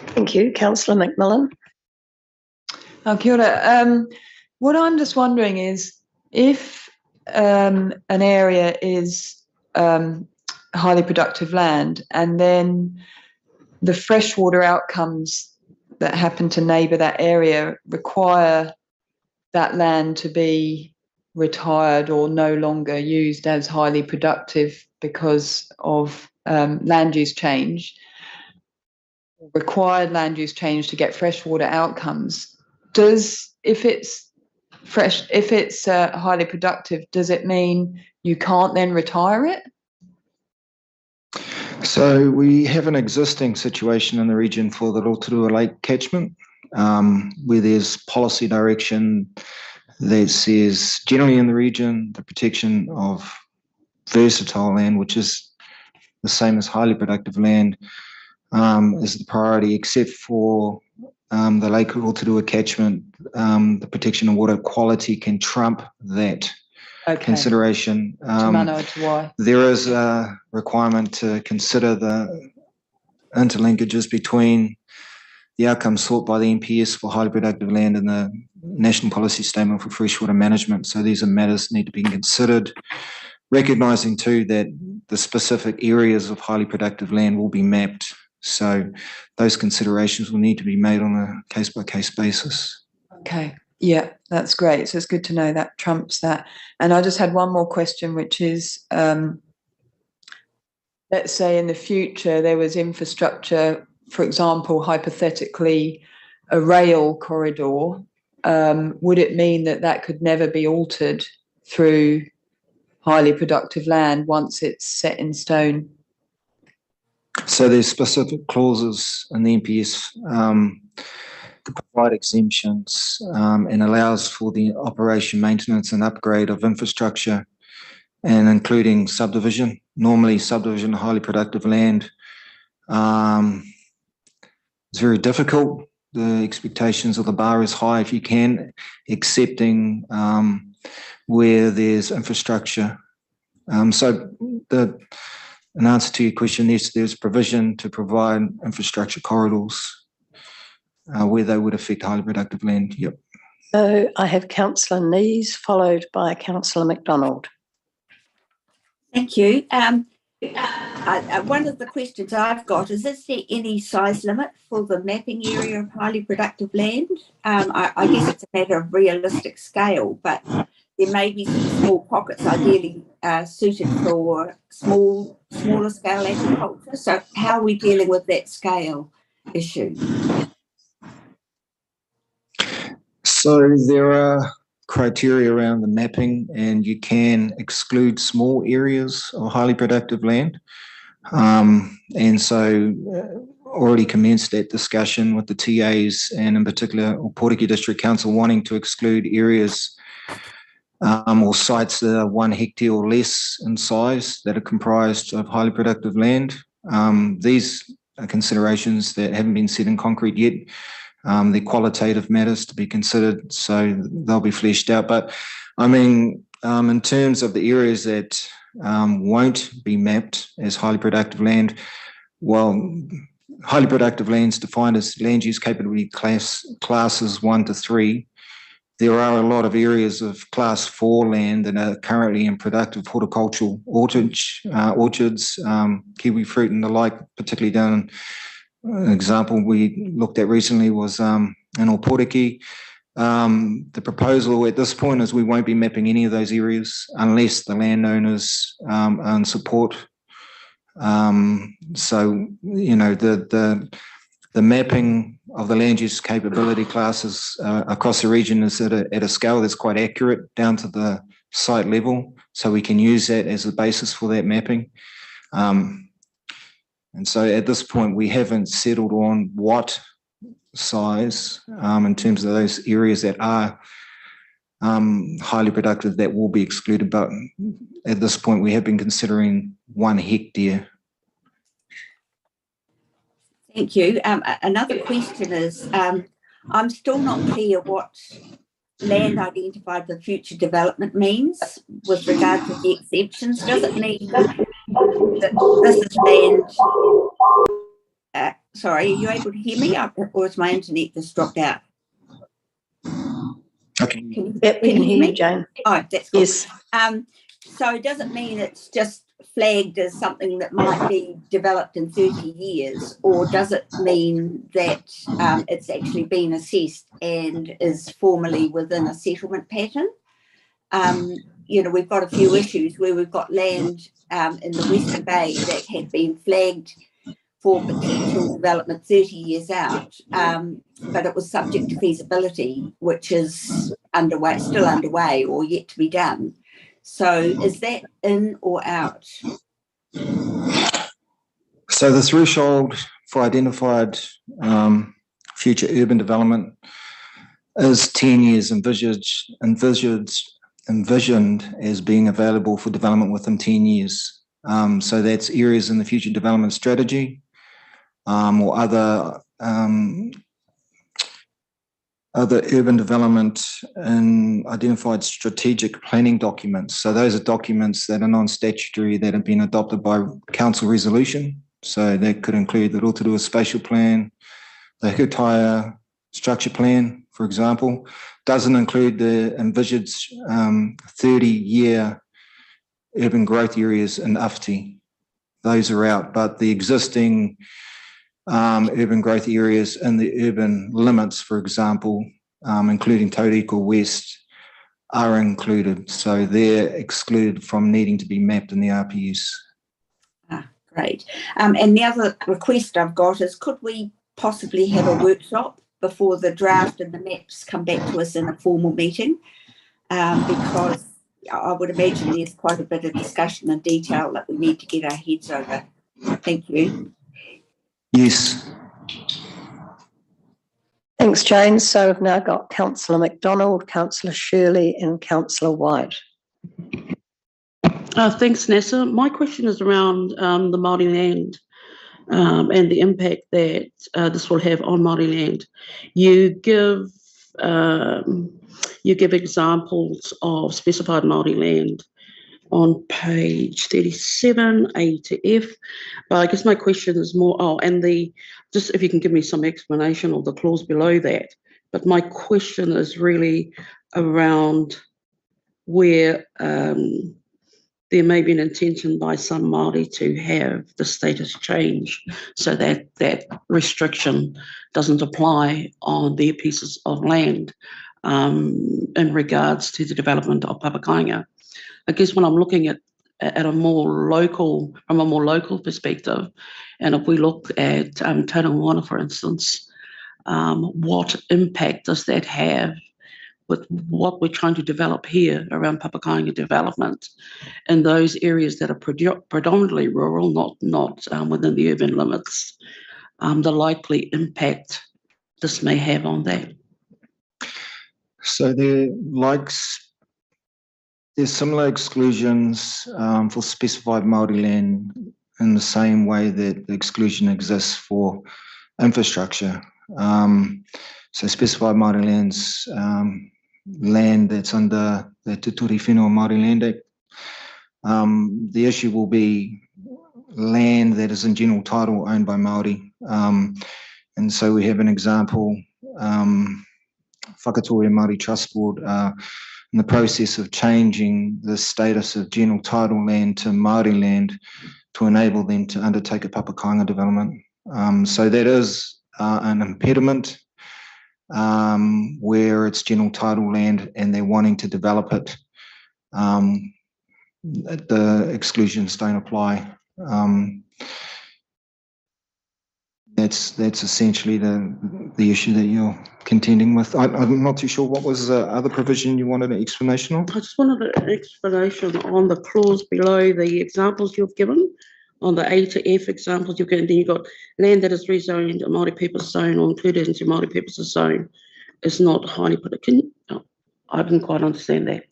Speaker 1: Thank you. Councillor McMillan.
Speaker 2: Kia ora. What I'm just wondering is if an area is highly productive land and then the freshwater outcomes that happen to neighbour that area require that land to be retired or no longer used as highly productive because of land use change, required land use change to get freshwater outcomes, if it's highly productive, does it mean you can't then retire it?
Speaker 18: So we have an existing situation in the region for the Rotorua Lake catchment, where there's policy direction that says generally in the region, the protection of versatile land, which is the same as highly productive land, is the priority, except for the Lake Rotorua catchment. The protection of water quality can trump that consideration. There is a requirement to consider the interlinkages between the outcomes sought by the NPS for highly productive land and the National Policy Statement for Freshwater Management. So these are matters that need to be considered, recognising too that the specific areas of highly productive land will be mapped. So those considerations will need to be made on a case-by-case basis.
Speaker 2: Okay. Yeah, that's great. So it's good to know that trumps that. And I just had one more question, which is, let's say in the future there was infrastructure, for example, hypothetically, a rail corridor. Would it mean that that could never be altered through highly productive land once it's set in stone?
Speaker 18: So there's specific clauses in the NPS to provide exemptions and allows for the operation, maintenance and upgrade of infrastructure, and including subdivision. Normally subdivision of highly productive land is very difficult. The expectations of the bar is high if you can, excepting where there's infrastructure. In answer to your question, yes, there's provision to provide infrastructure corridors where they would affect highly productive land. Yep.
Speaker 1: So I have Councillor Nees followed by Councillor McDonald.
Speaker 14: Thank you. One of the questions I've got is there any size limit for the mapping area of highly productive land? I guess it's a matter of realistic scale, but there may be some small pockets ideally suited for smaller scale agriculture. So how are we dealing with that scale issue?
Speaker 18: So there are criteria around the mapping, and you can exclude small areas of highly productive land. And so already commenced that discussion with the TAs, and in particular Portuguese District Council wanting to exclude areas or sites that are 1 hectare or less in size that are comprised of highly productive land. These are considerations that haven't been set in concrete yet. They're qualitative matters to be considered, so they'll be fleshed out. But I mean, in terms of the areas that won't be mapped as highly productive land, well, highly productive land is defined as land use capability classes 1 to 3. there are a lot of areas of class 4 land that are currently in productive horticultural orchards, kiwi fruit and the like, particularly down. An example we looked at recently was in Oporiki. The proposal at this point is we won't be mapping any of those areas unless the landowners and support. So, you know, the mapping of the land use capability classes across the region is at a scale that's quite accurate down to the site level. So we can use that as a basis for that mapping. And so at this point, we haven't settled on what size in terms of those areas that are highly productive that will be excluded. But at this point, we have been considering 1 hectare.
Speaker 14: Thank you. Another question is, I'm still not clear what land identified for future development means with regard to the exemptions. Does it mean that this is land? Sorry, are you able to hear me, or is my internet just dropped out?
Speaker 18: Okay.
Speaker 14: Can
Speaker 1: you
Speaker 14: hear
Speaker 1: hear
Speaker 14: me,
Speaker 1: you, Jane?
Speaker 14: Oh, that's good.
Speaker 1: Yes.
Speaker 14: So does it mean it's just flagged as something that might be developed in 30 years, or does it mean that it's actually been assessed and is formally within a settlement pattern? You know, we've got a few issues where we've got land in the Western Bay that had been flagged for potential development 30 years out, but it was subject to feasibility, which is underway, still underway or yet to be done. So is that in or out?
Speaker 18: So the threshold for identified future urban development is 10 years envisioned as being available for development within 10 years. So that's areas in the future development strategy or other urban development and identified strategic planning documents. So those are documents that are non-statutory that have been adopted by council resolution. So that could include the Rotorua Spatial Plan, the Hikutaya Structure Plan, for example. Doesn't include the envisaged 30-year urban growth areas in Ufti. Those are out, but the existing urban growth areas in the urban limits, for example, including Tauriko West, are included. So they're excluded from needing to be mapped in the RPUs.
Speaker 14: Great. And the other request I've got is, could we possibly have a workshop before the draft and the maps come back to us in a formal meeting? Because I would imagine there's quite a bit of discussion and detail that we need to get our heads over. Thank you.
Speaker 18: Yes.
Speaker 1: Thanks, Jane. So we've now got Councillor McDonald, Councillor Shirley and Councillor White.
Speaker 19: Thanks, Nessa. My question is around the Māori land and the impact that this will have on Māori land. You give examples of specified Māori land on page 37, A to F. But I guess my question is more, just if you can give me some explanation of the clause below that. But my question is really around where there may be an intention by some Māori to have the status change so that that restriction doesn't apply on their pieces of land in regards to the development of Papakainga. I guess when I'm looking at from a more local perspective, and if we look at Tauranga, for instance, what impact does that have with what we're trying to develop here around Papakainga development in those areas that are predominantly rural, not within the urban limits, the likely impact this may have on that?
Speaker 18: So there's similar exclusions for specified Māori land in the same way that the exclusion exists for infrastructure. So specified Māori lands, land that's under the Tuturi Whenua Māori Land Act. The issue will be land that is in general title owned by Māori. And so we have an example Whakatoria Māori Trust Board are in the process of changing the status of general title land to Māori land to enable them to undertake a papakainga development. So that is an impediment where it's general title land and they're wanting to develop it. The exclusions don't apply. That's essentially the issue that you're contending with. I'm not too sure what was the other provision you wanted an explanation on.
Speaker 19: I just wanted an explanation on the clause below the examples you've given, on the A to F examples you've given. Then you've got land that is rezoned into Māori People's Zone or included into Māori People's Zone is not highly productive. I didn't quite understand that.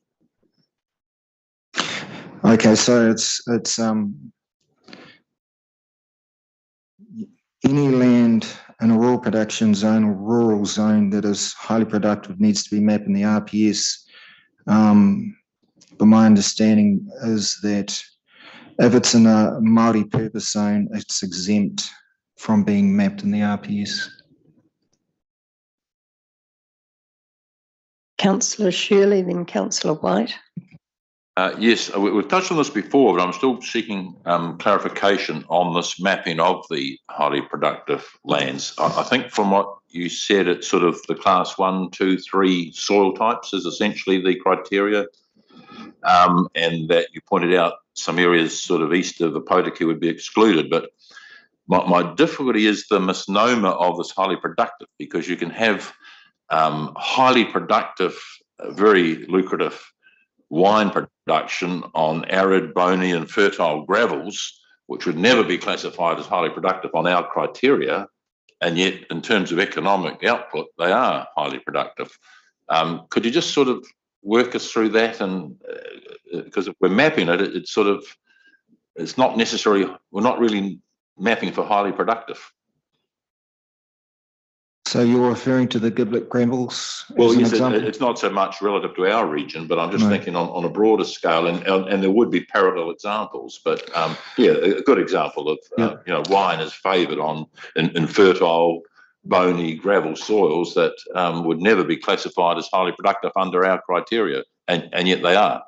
Speaker 18: Okay, so it's any land in a rural production zone or rural zone that is highly productive needs to be mapped in the RPS. But my understanding is that if it's in a Māori purpose zone, it's exempt from being mapped in the RPS.
Speaker 1: Councillor Shirley, then Councillor White.
Speaker 10: Yes, we've touched on this before, but I'm still seeking clarification on this mapping of the highly productive lands. I think from what you said, it's sort of the class 1, 2, 3 soil types is essentially the criteria, and that you pointed out some areas sort of east of the Potiki would be excluded. But my difficulty is the misnomer of this highly productive, because you can have highly productive, very lucrative wine production on arid, bony and fertile gravels, which would never be classified as highly productive on our criteria, and yet in terms of economic output, they are highly productive. Could you just sort of work us through that? And because if we're mapping it, it's not necessarily, we're not really mapping for highly productive.
Speaker 18: So you're referring to the giblet gravels?
Speaker 10: Well, yes, it's not so much relative to our region, but I'm just thinking on a broader scale, and there would be parallel examples. But yeah, a good example of wine is favoured in fertile, bony gravel soils that would never be classified as highly productive under our criteria, and yet they are.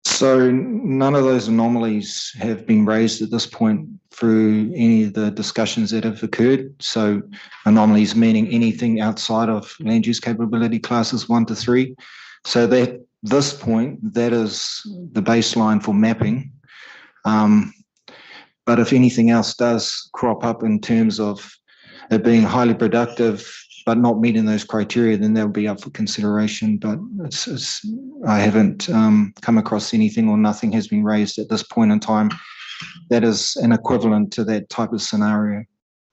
Speaker 18: So none of those anomalies have been raised at this point through any of the discussions that have occurred. So anomalies meaning anything outside of land use capability classes 1 to 3. So at this point, that is the baseline for mapping. But if anything else does crop up in terms of it being highly productive but not meeting those criteria, then they'll be up for consideration. But I haven't come across anything, or nothing has been raised at this point in time that is an equivalent to that type of scenario.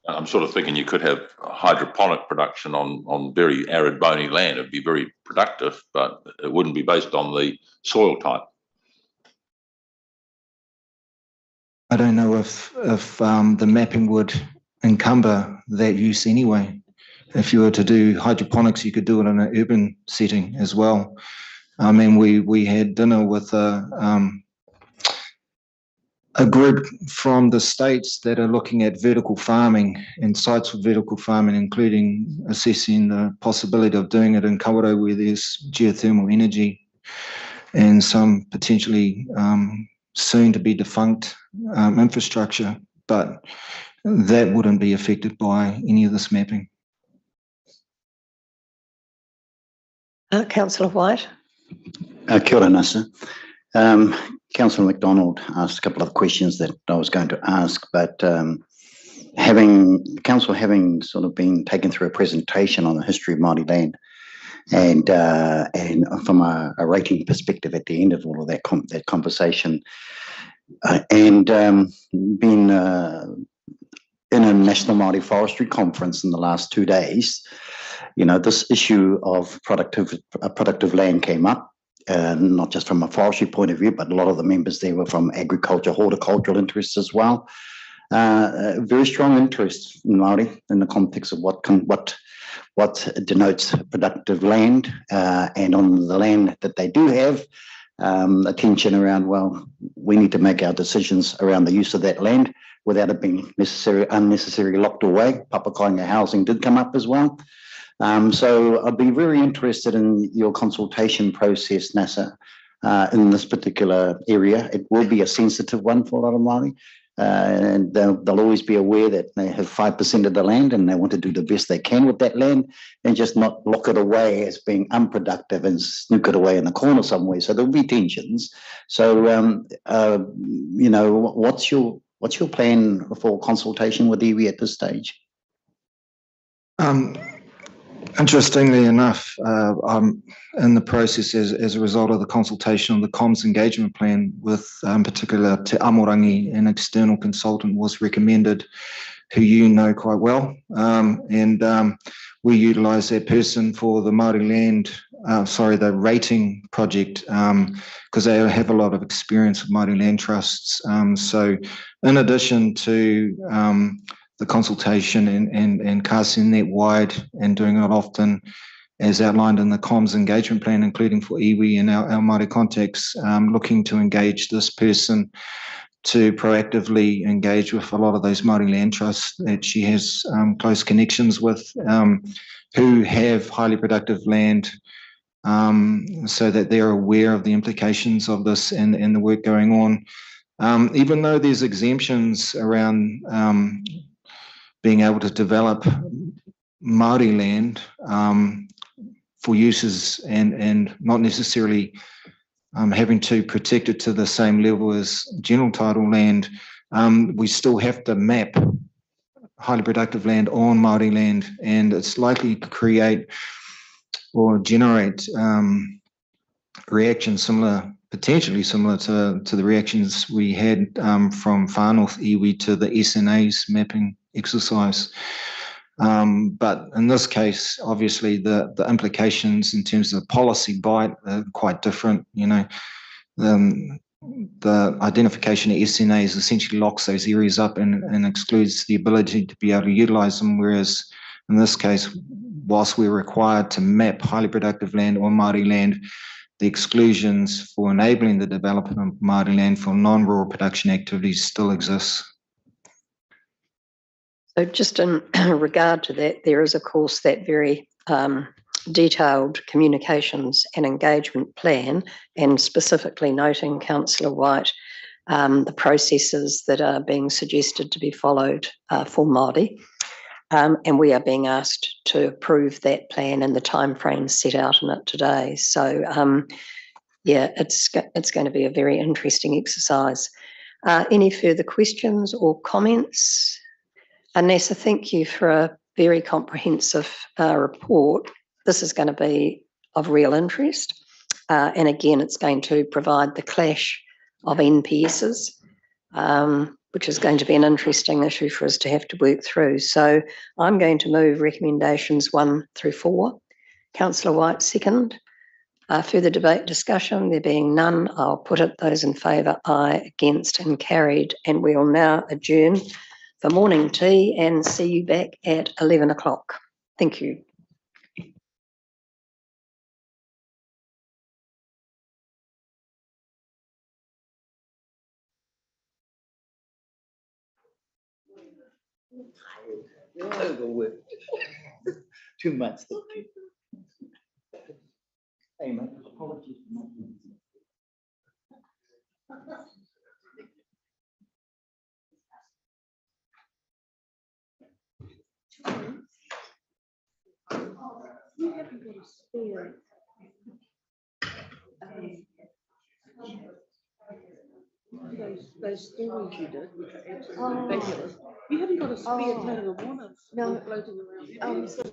Speaker 10: I'm sort of thinking you could have hydroponic production on very arid, bony land. It'd be very productive, but it wouldn't be based on the soil type.
Speaker 18: I don't know if the mapping would encumber that use anyway. If you were to do hydroponics, you could do it in an urban setting as well. I mean, we had dinner with a group from the States that are looking at vertical farming and sites for vertical farming, including assessing the possibility of doing it in Kawerau where there's geothermal energy and some potentially soon to be defunct infrastructure, but that wouldn't be affected by any of this mapping.
Speaker 1: Councillor White.
Speaker 7: Kia ora, Nasa. Councillor McDonald asked a couple of questions that I was going to ask, but council having sort of been taken through a presentation on the history of Māori land, and from a rating perspective at the end of all of that conversation, and been in a National Māori Forestry Conference in the last 2 days, this issue of productive land came up, not just from a forestry point of view, but a lot of the members there were from agriculture, horticultural interests as well. Very strong interest in Māori in the context of what denotes productive land, and on the land that they do have, attention around, well, we need to make our decisions around the use of that land without it being unnecessarily locked away. Papakainga housing did come up as well. So I'd be very interested in your consultation process, NASA, in this particular area. It will be a sensitive one for a lot of Māori. And they'll always be aware that they have 5% of the land and they want to do the best they can with that land and just not lock it away as being unproductive and snook it away in the corner somewhere. So there'll be tensions. So, what's your plan for consultation with iwi at this stage?
Speaker 18: Interestingly enough, I'm in the process as a result of the consultation on the comms engagement plan with particular Te Amorangi, an external consultant was recommended who you know quite well. We utilise that person for the Māori land, the rating project, because they have a lot of experience with Māori land trusts. So in addition to the consultation and casting that wide and doing it often as outlined in the comms engagement plan, including for iwi and our Māori contacts, looking to engage this person to proactively engage with a lot of those Māori land trusts that she has close connections with, who have highly productive land, so that they're aware of the implications of this and the work going on. Even though there's exemptions around being able to develop Māori land for uses and not necessarily having to protect it to the same level as general title land, we still have to map highly productive land on Māori land, and it's likely to create or generate reactions potentially similar to the reactions we had from Far North iwi to the SNA's mapping exercise. But in this case, obviously the implications in terms of policy bite are quite different. The identification of SNAs essentially locks those areas up and excludes the ability to be able to utilise them, whereas in this case, whilst we're required to map highly productive land on Māori land, the exclusions for enabling the development of Māori land for non-rural production activities still exists.
Speaker 1: So just in regard to that, there is, of course, that very detailed communications and engagement plan, and specifically noting, Councillor White, the processes that are being suggested to be followed for Māori. And we are being asked to approve that plan and the timeframes set out in it today. So, it's going to be a very interesting exercise. Any further questions or comments? Nessa, thank you for a very comprehensive report. This is going to be of real interest. And again, it's going to provide the clash of NPSs, which is going to be an interesting issue for us to have to work through. So I'm going to move recommendations 1 through 4. Councillor White, second. Further debate, discussion, there being none, I'll put it. Those in favour, aye, against and carried. And we will now adjourn for morning tea and see you back at 11 o'clock. Thank you.
Speaker 7: Overworked. Too much. Hey, mate, apologies.
Speaker 19: You haven't got a spare. Those stories you did, which are absolutely fabulous. You haven't got a spare tauranga moana floating around.
Speaker 9: So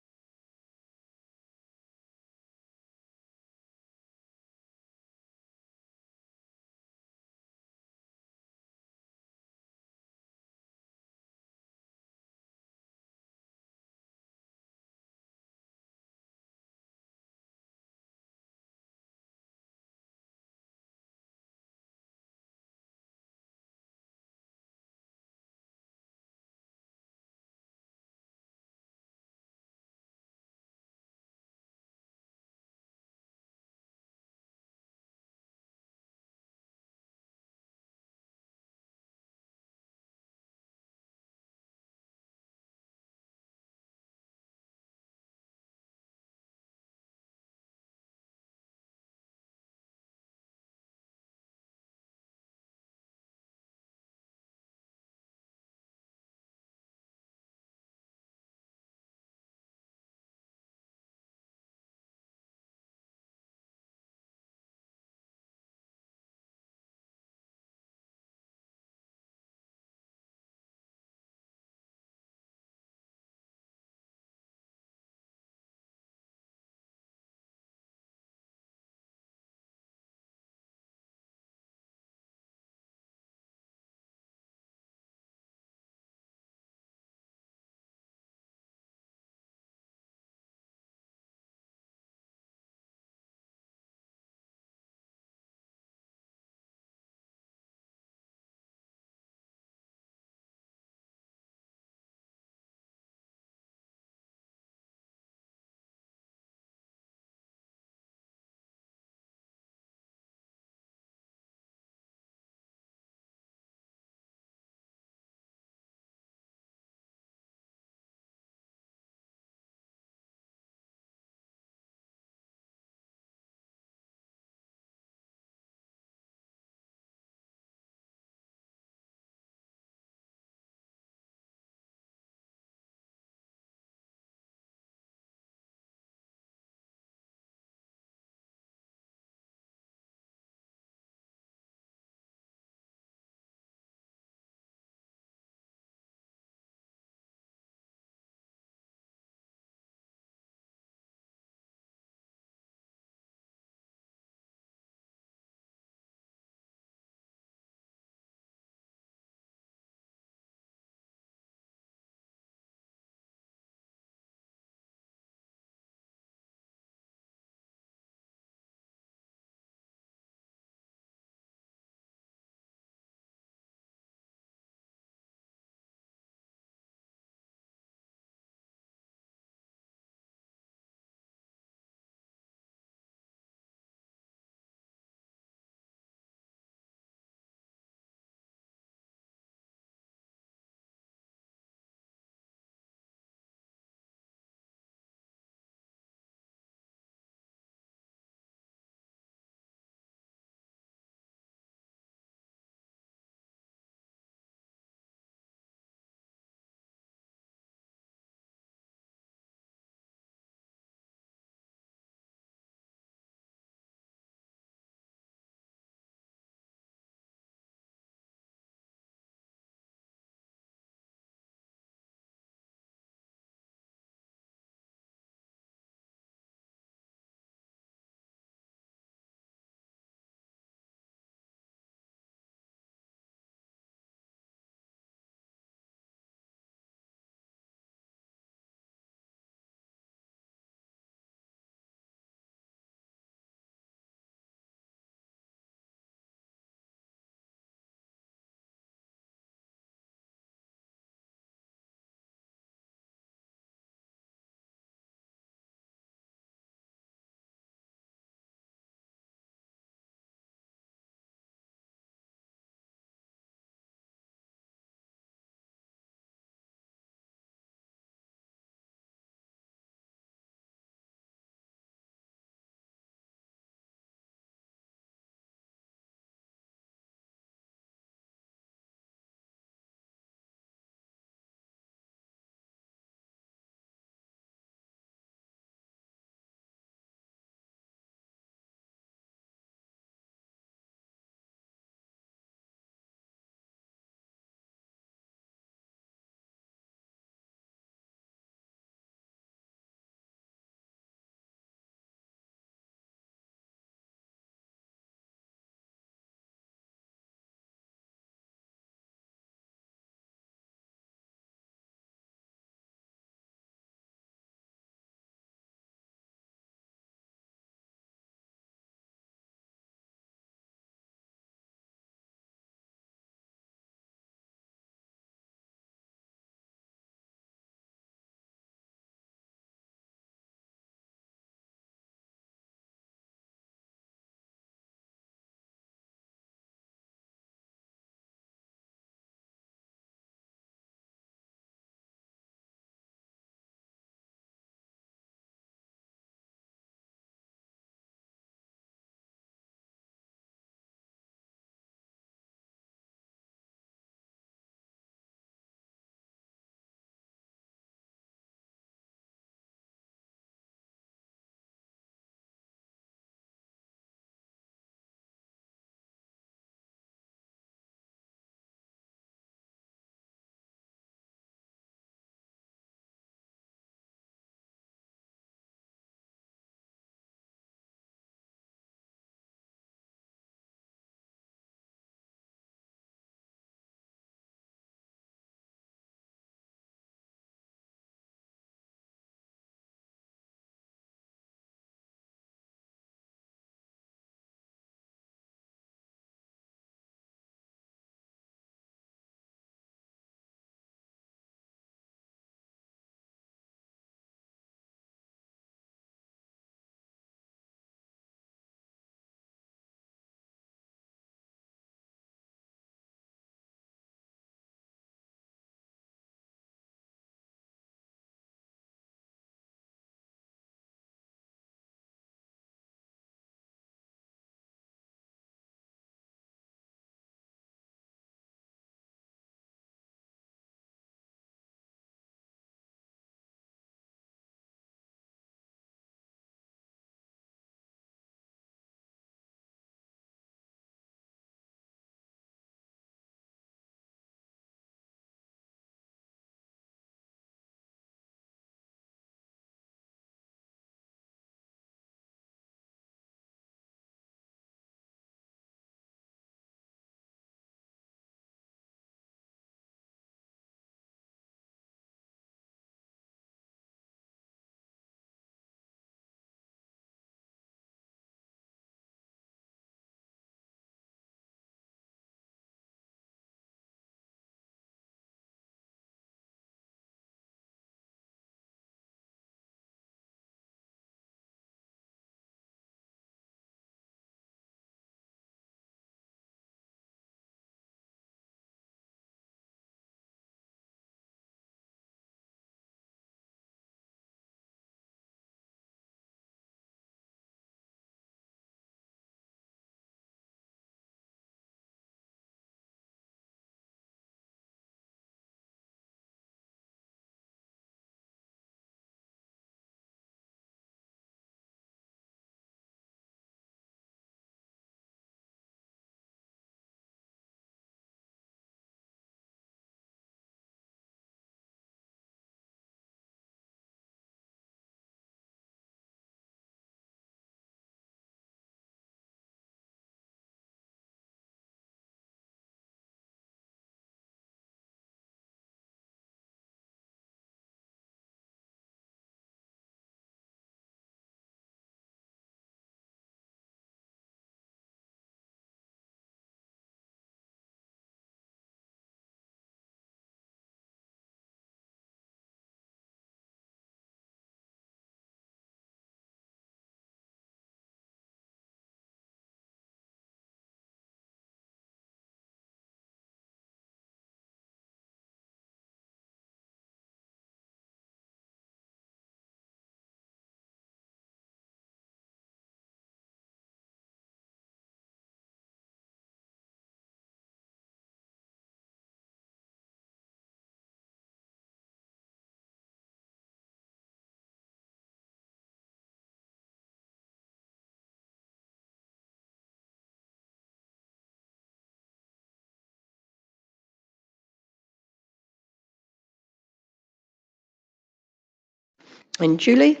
Speaker 1: and Julie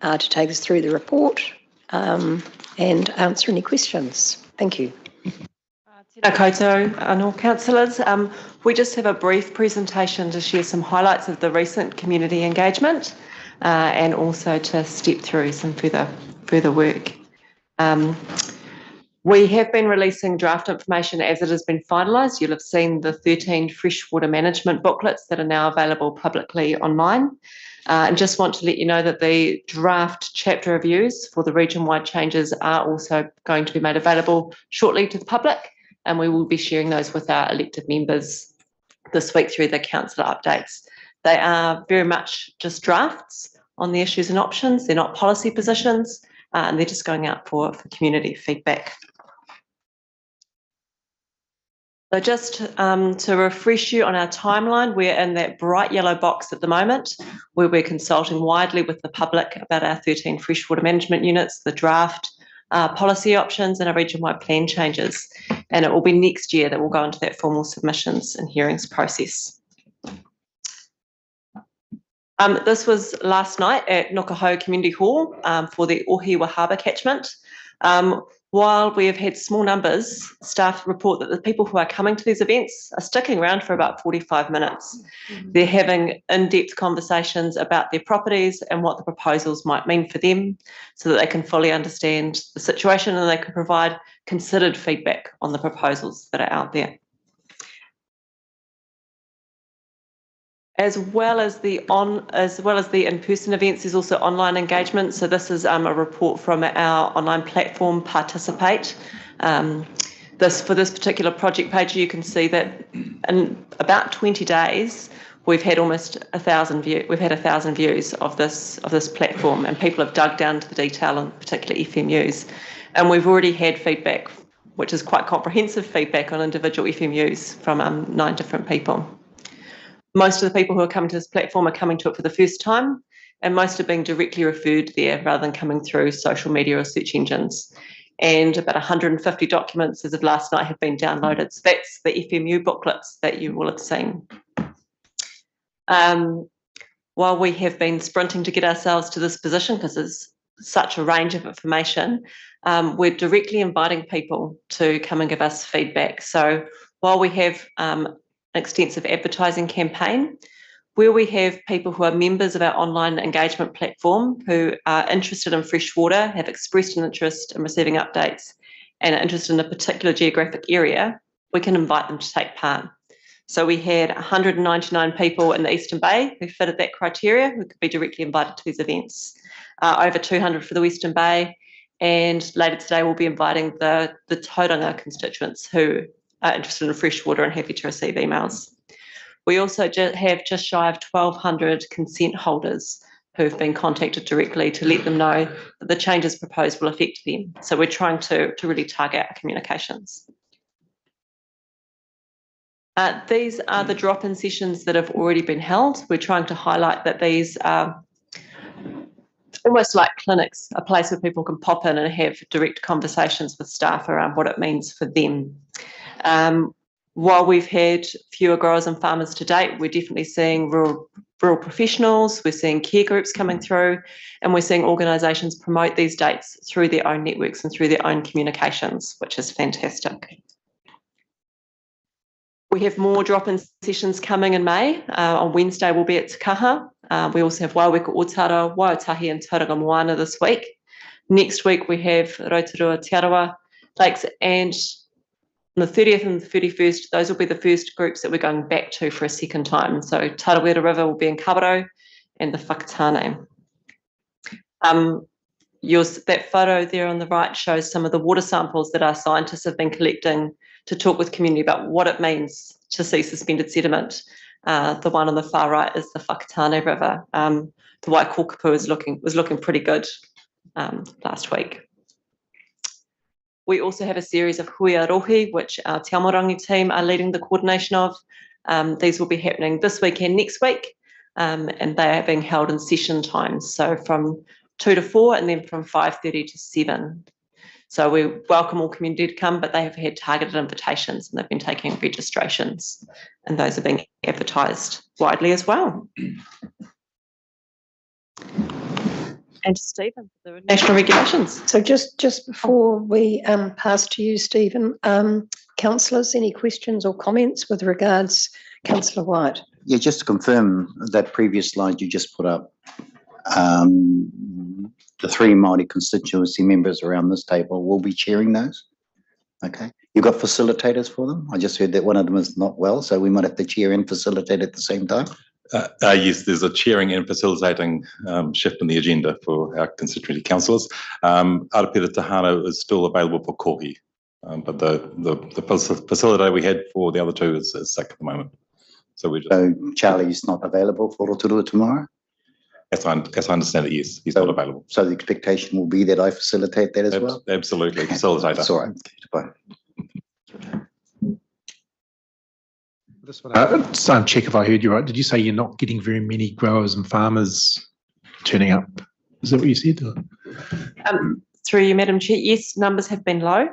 Speaker 1: to take us through the report and answer any questions. Thank you.
Speaker 16: Tēnā koutou and all councillors. We just have a brief presentation to share some highlights of the recent community engagement and also to step through some further work. We have been releasing draft information as it has been finalised. You'll have seen the 13 freshwater management booklets that are now available publicly online. And just want to let you know that the draft chapter reviews for the region-wide changes are also going to be made available shortly to the public, and we will be sharing those with our elected members this week through the councillor updates. They are very much just drafts on the issues and options. They're not policy positions, and they're just going out for community feedback. So just to refresh you on our timeline, we're in that bright yellow box at the moment where we're consulting widely with the public about our 13 freshwater management units, the draft policy options and our region-wide plan changes. And it will be next year that we'll go into that formal submissions and hearings process. This was last night at Nokaho Community Hall for the Ohiwa Harbour catchment. While we have had small numbers, staff report that the people who are coming to these events are sticking around for about 45 minutes. They're having in-depth conversations about their properties and what the proposals might mean for them so that they can fully understand the situation and they can provide considered feedback on the proposals that are out there. As well as the in-person events, there's also online engagement. So this is a report from our online platform, Participate. For this particular project page, you can see that in about 20 days, we've had almost 1,000 views. We've had 1,000 views of this platform, and people have dug down to the detail on particular FMUs. And we've already had feedback, which is quite comprehensive feedback on individual FMUs from 9 different people. Most of the people who are coming to this platform are coming to it for the first time, and most are being directly referred there rather than coming through social media or search engines. And about 150 documents as of last night have been downloaded. So that's the FMU booklets that you will have seen. While we have been sprinting to get ourselves to this position because there's such a range of information, we're directly inviting people to come and give us feedback. So while we have extensive advertising campaign, where we have people who are members of our online engagement platform who are interested in freshwater, have expressed an interest in receiving updates and are interested in a particular geographic area, we can invite them to take part. So we had 199 people in the Eastern Bay who fitted that criteria who could be directly invited to these events, over 200 for the Western Bay, and later today we'll be inviting the Tauranga constituents who are interested in freshwater and happy to receive emails. We also have just shy of 1,200 consent holders who have been contacted directly to let them know that the changes proposed will affect them. So we're trying to really target our communications. These are the drop-in sessions that have already been held. We're trying to highlight that these are almost like clinics, a place where people can pop in and have direct conversations with staff around what it means for them. While we've had fewer growers and farmers to date, we're definitely seeing rural professionals, we're seeing care groups coming through, and we're seeing organisations promote these dates through their own networks and through their own communications, which is fantastic. We have more drop-in sessions coming in May. On Wednesday, we'll be at Te Kaha. We also have Waiweka Otara, Waiotahi and Tauranga Moana this week. Next week, we have Rotorua, Te Arawa Lakes, and on the 30th and the 31st, those will be the first groups that we're going back to for a second time. So Tarawera River will be in Kawerau and the Whakatane. That photo there on the right shows some of the water samples that our scientists have been collecting to talk with community about what it means to see suspended sediment. The one on the far right is the Whakatane River. The Waikōkupu was looking pretty good last week. We also have a series of Huia Rohi, which our Te Amorangi team are leading the coordination of. These will be happening this week and next week, and they are being held in session times, so from 2 to 4 and then from 5:30 to 7. So we welcome all community to come, but they have had targeted invitations and they've been taking registrations, and those are being advertised widely as well. and to Stephen for the national regulations.
Speaker 1: So just before we pass to you, Stephen, councillors, any questions or comments with regards, Councillor White?
Speaker 7: Yeah, just to confirm that previous slide you just put up, the 3 Māori constituency members around this table will be chairing those. Okay, you've got facilitators for them. I just heard that one of them is not well, so we might have to chair and facilitate at the same time.
Speaker 6: Yes, there's a chairing and facilitating shift in the agenda for our constituency councillors. Arapira Tahana is still available for kohi, but the facilitator we had for the other 2 is sick at the moment. So
Speaker 7: Charlie's not available for Rotorua tomorrow?
Speaker 6: As I understand it, yes, he's not available.
Speaker 7: So the expectation will be that I facilitate that as well?
Speaker 6: Absolutely, facilitator.
Speaker 7: That's all right. Bye.
Speaker 5: Check if I heard you right. Did you say you're not getting very many growers and farmers turning up? Is that what you said?
Speaker 16: Through you, Madam Chair, yes, numbers have been low.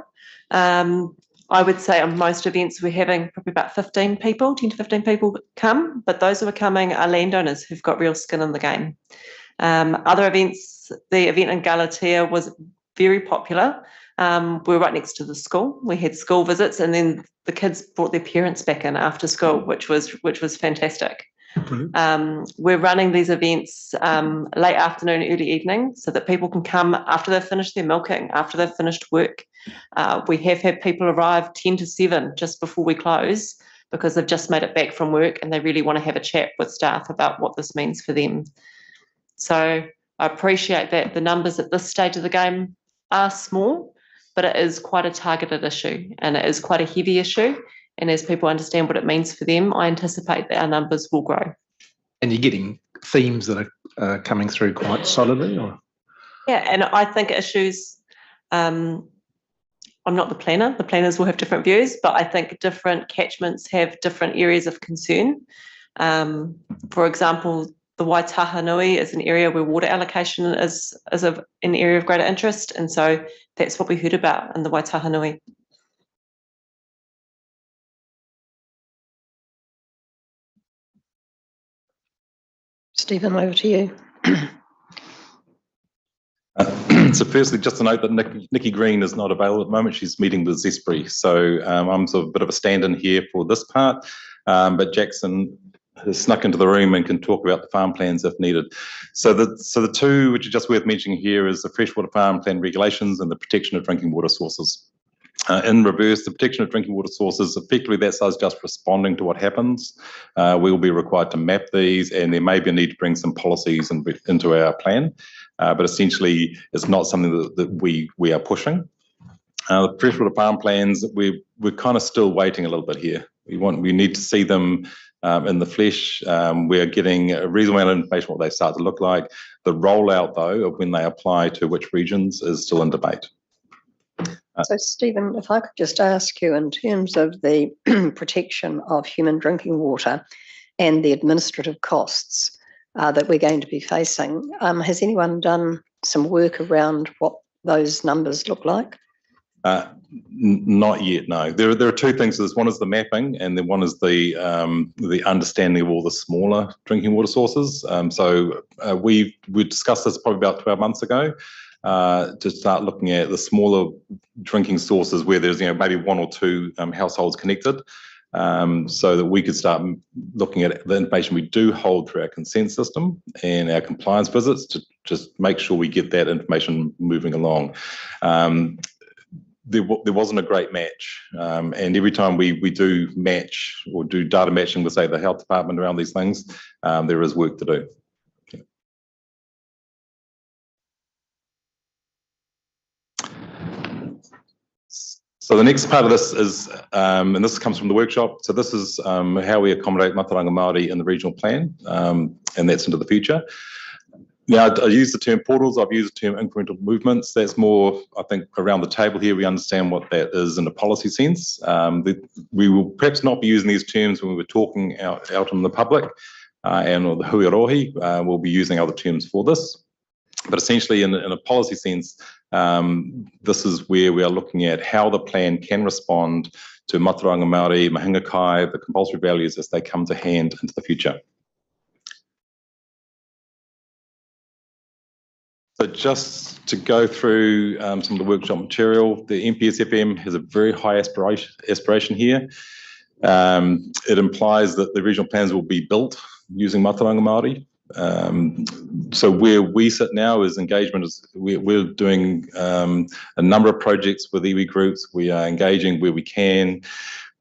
Speaker 16: I would say on most events we're having probably about 10 to 15 people come, but those who are coming are landowners who've got real skin in the game. Other events, the event in Galatea was very popular. We were right next to the school. We had school visits, and then the kids brought their parents back in after school, which was fantastic. We're running these events late afternoon, early evening, so that people can come after they've finished their milking, after they've finished work. We have had people arrive 10 to 7 just before we close because they've just made it back from work and they really want to have a chat with staff about what this means for them. So I appreciate that the numbers at this stage of the game are small, but it is quite a targeted issue and it is quite a heavy issue. And as people understand what it means for them, I anticipate that our numbers will grow.
Speaker 5: And you're getting themes that are coming through quite solidly? Or?
Speaker 16: Yeah, and I think issues, I'm not the planner. The planners will have different views, but I think different catchments have different areas of concern. For example, the Waitahanui is an area where water allocation is an area of greater interest. And so that's what we heard about in the Waitahanui.
Speaker 1: Stephen, over to you.
Speaker 6: So firstly, just to note that Nikki Green is not available at the moment. She's meeting with Zespri. So I'm sort of a bit of a stand-in here for this part. But Jackson has snuck into the room and can talk about the farm plans if needed. So the 2 which are just worth mentioning here is the freshwater farm plan regulations and the protection of drinking water sources. In reverse, the protection of drinking water sources, effectively that's us just responding to what happens. We will be required to map these and there may be a need to bring some policies into our plan, but essentially it's not something that we are pushing. The freshwater farm plans, we're kind of still waiting a little bit here. We need to see them in the flesh. We are getting a reasonable amount of information what they start to look like. The rollout though of when they apply to which regions is still in debate.
Speaker 1: So, Stephen, if I could just ask you, in terms of the protection of human drinking water and the administrative costs that we're going to be facing, has anyone done some work around what those numbers look like?
Speaker 6: Not yet, no. There are 2 things. One is the mapping, and then one is the understanding of all the smaller drinking water sources. We discussed this probably about 12 months ago. To start looking at the smaller drinking sources where there's maybe 1 or 2 households connected, so that we could start looking at the information we do hold through our consent system and our compliance visits to just make sure we get that information moving along. There wasn't a great match, and every time we do match or do data matching with, say, the health department around these things, there is work to do. So the next part of this is, and this comes from the workshop, so this is how we accommodate Mataranga Māori in the regional plan, and that's into the future. Now, I use the term portals, I've used the term incremental movements. That's more, I think, around the table here, we understand what that is in a policy sense. We will perhaps not be using these terms when we were talking out in the public, and the hui rohi, we'll be using other terms for this. But essentially, in a policy sense, this is where we are looking at how the plan can respond to Mataranga Māori, Mahinga Kai, the compulsory values as they come to hand into the future.
Speaker 20: So just to go through some of the workshop material, the MPSFM has a very high aspiration here. It implies that the regional plans will be built using Mātauranga Māori. So where we sit now is engagement. We're doing a number of projects with iwi groups. We are engaging where we can.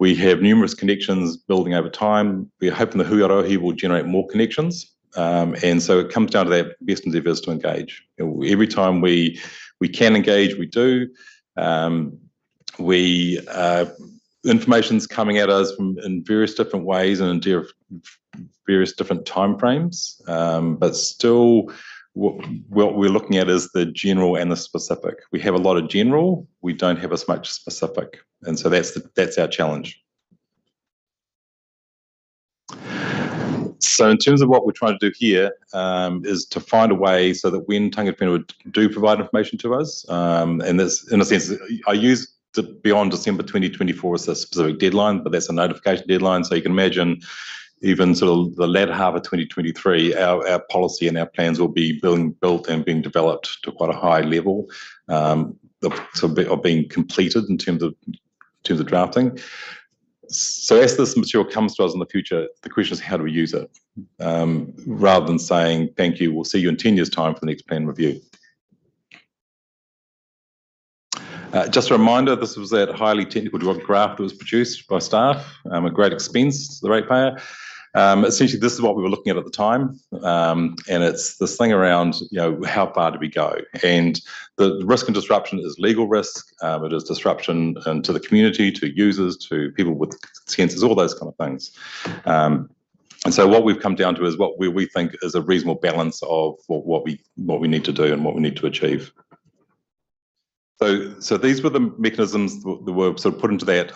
Speaker 20: We have numerous connections building over time. We're hoping the Huarohi will generate more connections. And so it comes down to that best endeavours to engage. Every time we can engage, we do. Information's coming at us in various different ways and in various different timeframes, but still what we're looking at is the general and the specific. We have a lot of general, we don't have as much specific, and so that's our challenge. So in terms of what we're trying to do here is to find a way so that when tangata do provide information to us, and this, in a sense, I use beyond December 2024 as a specific deadline, but that's a notification deadline. So you can imagine even sort of the latter half of 2023, our policy and our plans will be being built and being developed to quite a high level of being completed in terms of drafting. So as this material comes to us in the future, the question is how do we use it? Rather than saying, thank you, we'll see you in 10 years' time for the next plan review. Just a reminder, this was that highly technical draft that was produced by staff, at great expense to the ratepayer. Essentially, this is what we were looking at the time, and it's this thing around, how far do we go? And the risk and disruption is legal risk. It is disruption to the community, to users, to people with sensors, all those kind of things. And so what we've come down to is what we think is a reasonable balance of what we need to do and what we need to achieve. So these were the mechanisms that were sort of put into that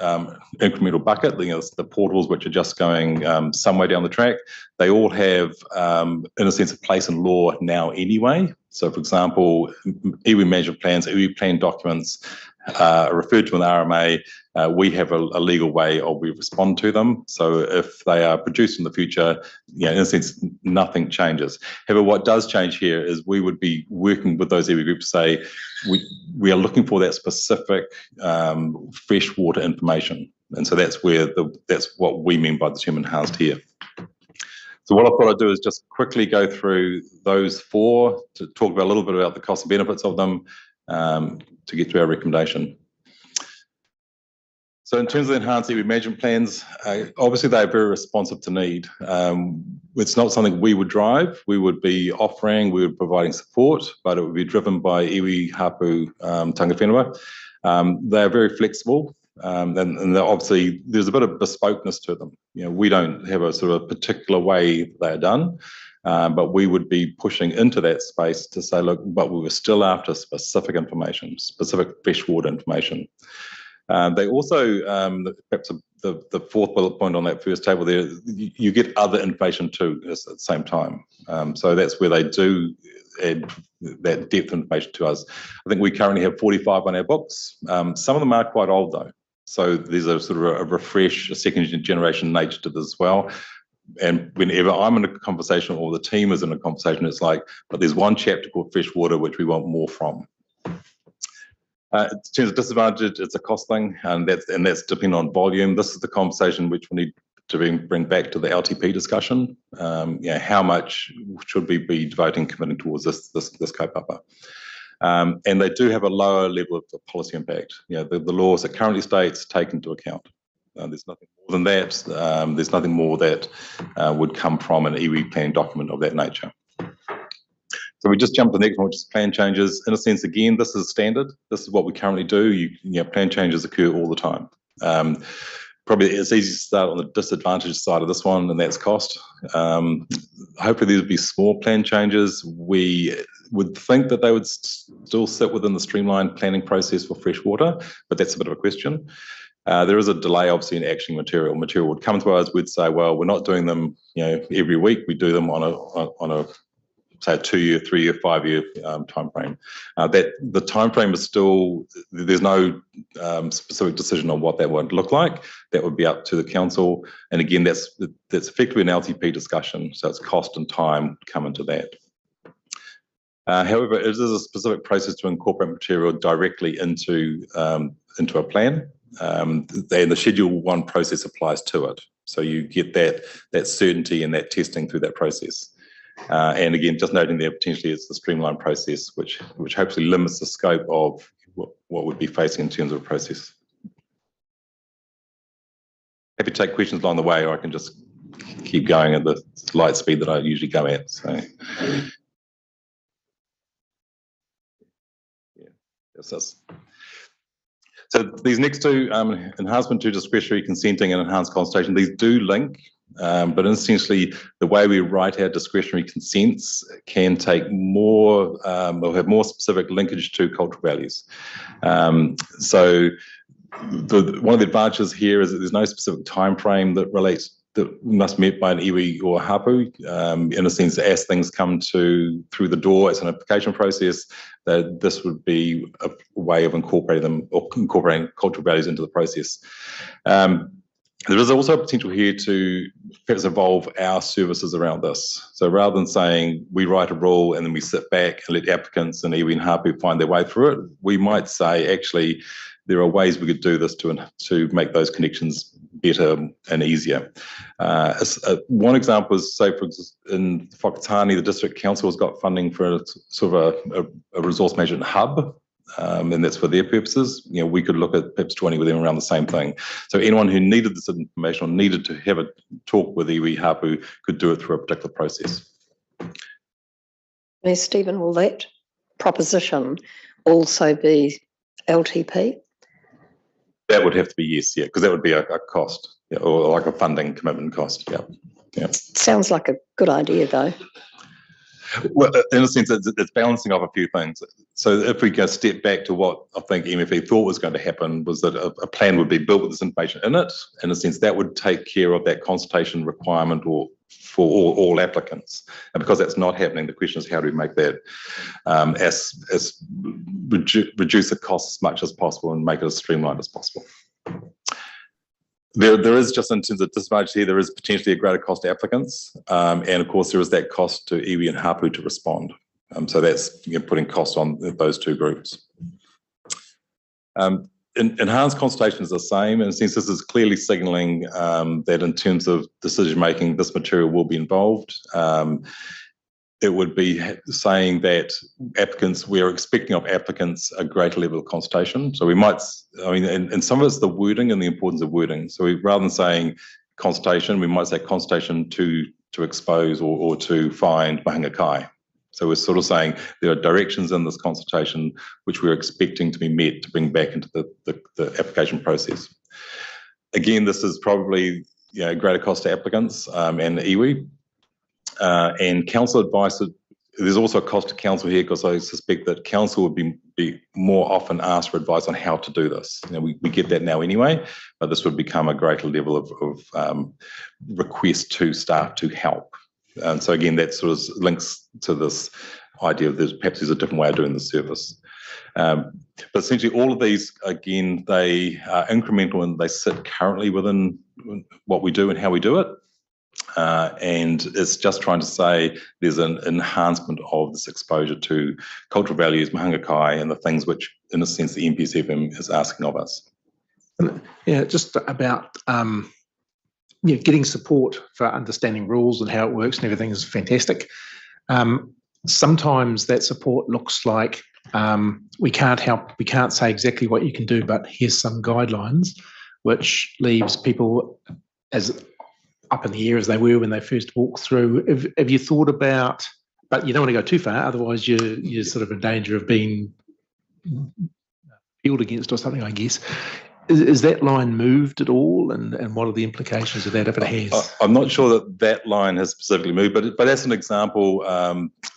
Speaker 20: incremental bucket, the portals which are just going some way down the track. They all have, in a sense, a place in law now anyway. So, for example, iwi management plans, iwi plan documents are referred to in the RMA. We have a legal way of we respond to them. So if they are produced in the future, in a sense, nothing changes. However, what does change here is we would be working with those iwi groups to say, we are looking for that specific freshwater information. And so that's what we mean by the term enhanced here. So what I thought I'd do is just quickly go through those four to talk about a little bit about the cost and benefits of them to get to our recommendation. So in terms of the enhanced iwi management plans, obviously they're very responsive to need. It's not something we would drive. We would be offering, we would be providing support, but it would be driven by iwi, hapu, tanga whenua. They're very flexible, and obviously there's a bit of bespokeness to them. We don't have a sort of particular way they're done, but we would be pushing into that space to say, look, but we were still after specific information, specific freshwater information. They also, perhaps the fourth bullet point on that first table there, you get other information too at the same time. So that's where they do add that depth information to us. I think we currently have 45 on our books. Some of them are quite old though. So there's a sort of a refresh, a second generation nature to this as well. And whenever I'm in a conversation or the team is in a conversation, it's like, but there's one chapter called freshwater which we want more from. In terms of disadvantage, it's a cost thing, and that's depending on volume. This is the conversation which we need to bring back to the LTP discussion. How much should we be devoting, committing towards this kaupapa? And they do have a lower level of policy impact. The laws that currently states take into account. There's nothing more than that. There's nothing more that would come from an iwi plan document of that nature. So we just jump to the next one, which is plan changes. In a sense, again, this is standard. This is what we currently do. Plan changes occur all the time. Probably it's easy to start on the disadvantage side of this one, and that's cost. Hopefully there would be small plan changes. We would think that they would still sit within the streamlined planning process for freshwater, but that's a bit of a question. There is a delay, obviously, in actioning material. Material would come to us, we'd say, well, we're not doing them every week. We do them on a say a 2-year, 3-year, 5-year time frame. That the time frame is still, there's no specific decision on what that would look like. That would be up to the council. And again, that's effectively an LTP discussion. So it's cost and time come into that. However, it is a specific process to incorporate material directly into a plan, and the Schedule 1 process applies to it. So you get that certainty and that testing through that process. And again, just noting there, potentially it's the streamlined process, which hopefully limits the scope of what we'd be facing in terms of a process. Happy to take questions along the way, or I can just keep going at the light speed that I usually go at. So, yeah, that's us. So these next two, enhancement to discretionary consenting and enhanced consultation, these do link, but essentially the way we write our discretionary consents can take more, or have more specific linkage to cultural values. So one of the advantages here is that there's no specific time frame that must be met by an iwi or hapu. In a sense, as things come through the door as an application process, that this would be a way of incorporating cultural values into the process. There is also a potential here to perhaps evolve our services around this. So rather than saying we write a rule and then we sit back and let applicants and iwi and hapu find their way through it, we might say actually there are ways we could do this to make those connections better and easier. One example is, say, in Whakatane, the District Council has got funding for a resource management hub, and that's for their purposes. You know, we could look at perhaps joining with them around the same thing. So anyone who needed this information or needed to have a talk with iwi hapu could do it through a particular process.
Speaker 1: Stephen, will that proposition also be LTP?
Speaker 20: That would have to be yes, yeah, because that would be a cost, yeah, or like a funding commitment cost, yeah. Yeah.
Speaker 1: Sounds like a good idea, though.
Speaker 20: Well, in a sense, it's balancing off a few things. So if we go step back to what I think MFE thought was going to happen, was that a plan would be built with this information in it. In a sense, that would take care of that consultation requirement or for all applicants. And because that's not happening, the question is how do we make that reduce the cost as much as possible and make it as streamlined as possible. There is, just in terms of disadvantage here, there is potentially a greater cost to applicants. And of course, there is that cost to iwi and hapu to respond. So that's putting costs on those two groups. Enhanced consultation is the same, and since this is clearly signalling that in terms of decision making, this material will be involved. It would be saying that we're expecting of applicants a greater level of consultation. So we might, and some of it's the wording and the importance of wording. So rather than saying consultation, we might say consultation to expose or to find mahanga kai. So we're sort of saying there are directions in this consultation which we're expecting to be met to bring back into the application process. Again, this is probably greater cost to applicants and iwi. And council advice, there's also a cost to council here because I suspect that council would be more often asked for advice on how to do this. We get that now anyway, but this would become a greater level of request to staff to help. And so again, that sort of links to this idea of perhaps there's a different way of doing the service. But essentially all of these, again, they are incremental and they sit currently within what we do and how we do it. And it's just trying to say there's an enhancement of this exposure to cultural values, mahanga kai, and the things which, in a sense, the NPSFM is asking of us.
Speaker 5: Yeah, just about getting support for understanding rules and how it works and everything is fantastic. Sometimes that support looks like we can't say exactly what you can do, but here's some guidelines, which leaves people as up in the air as they were when they first walked through. Have you thought about, but you don't want to go too far, otherwise you're sort of in danger of being appealed against or something, I guess. Is that line moved at all, and what are the implications of that if it has?
Speaker 20: I'm not sure that line has specifically moved, but as an example,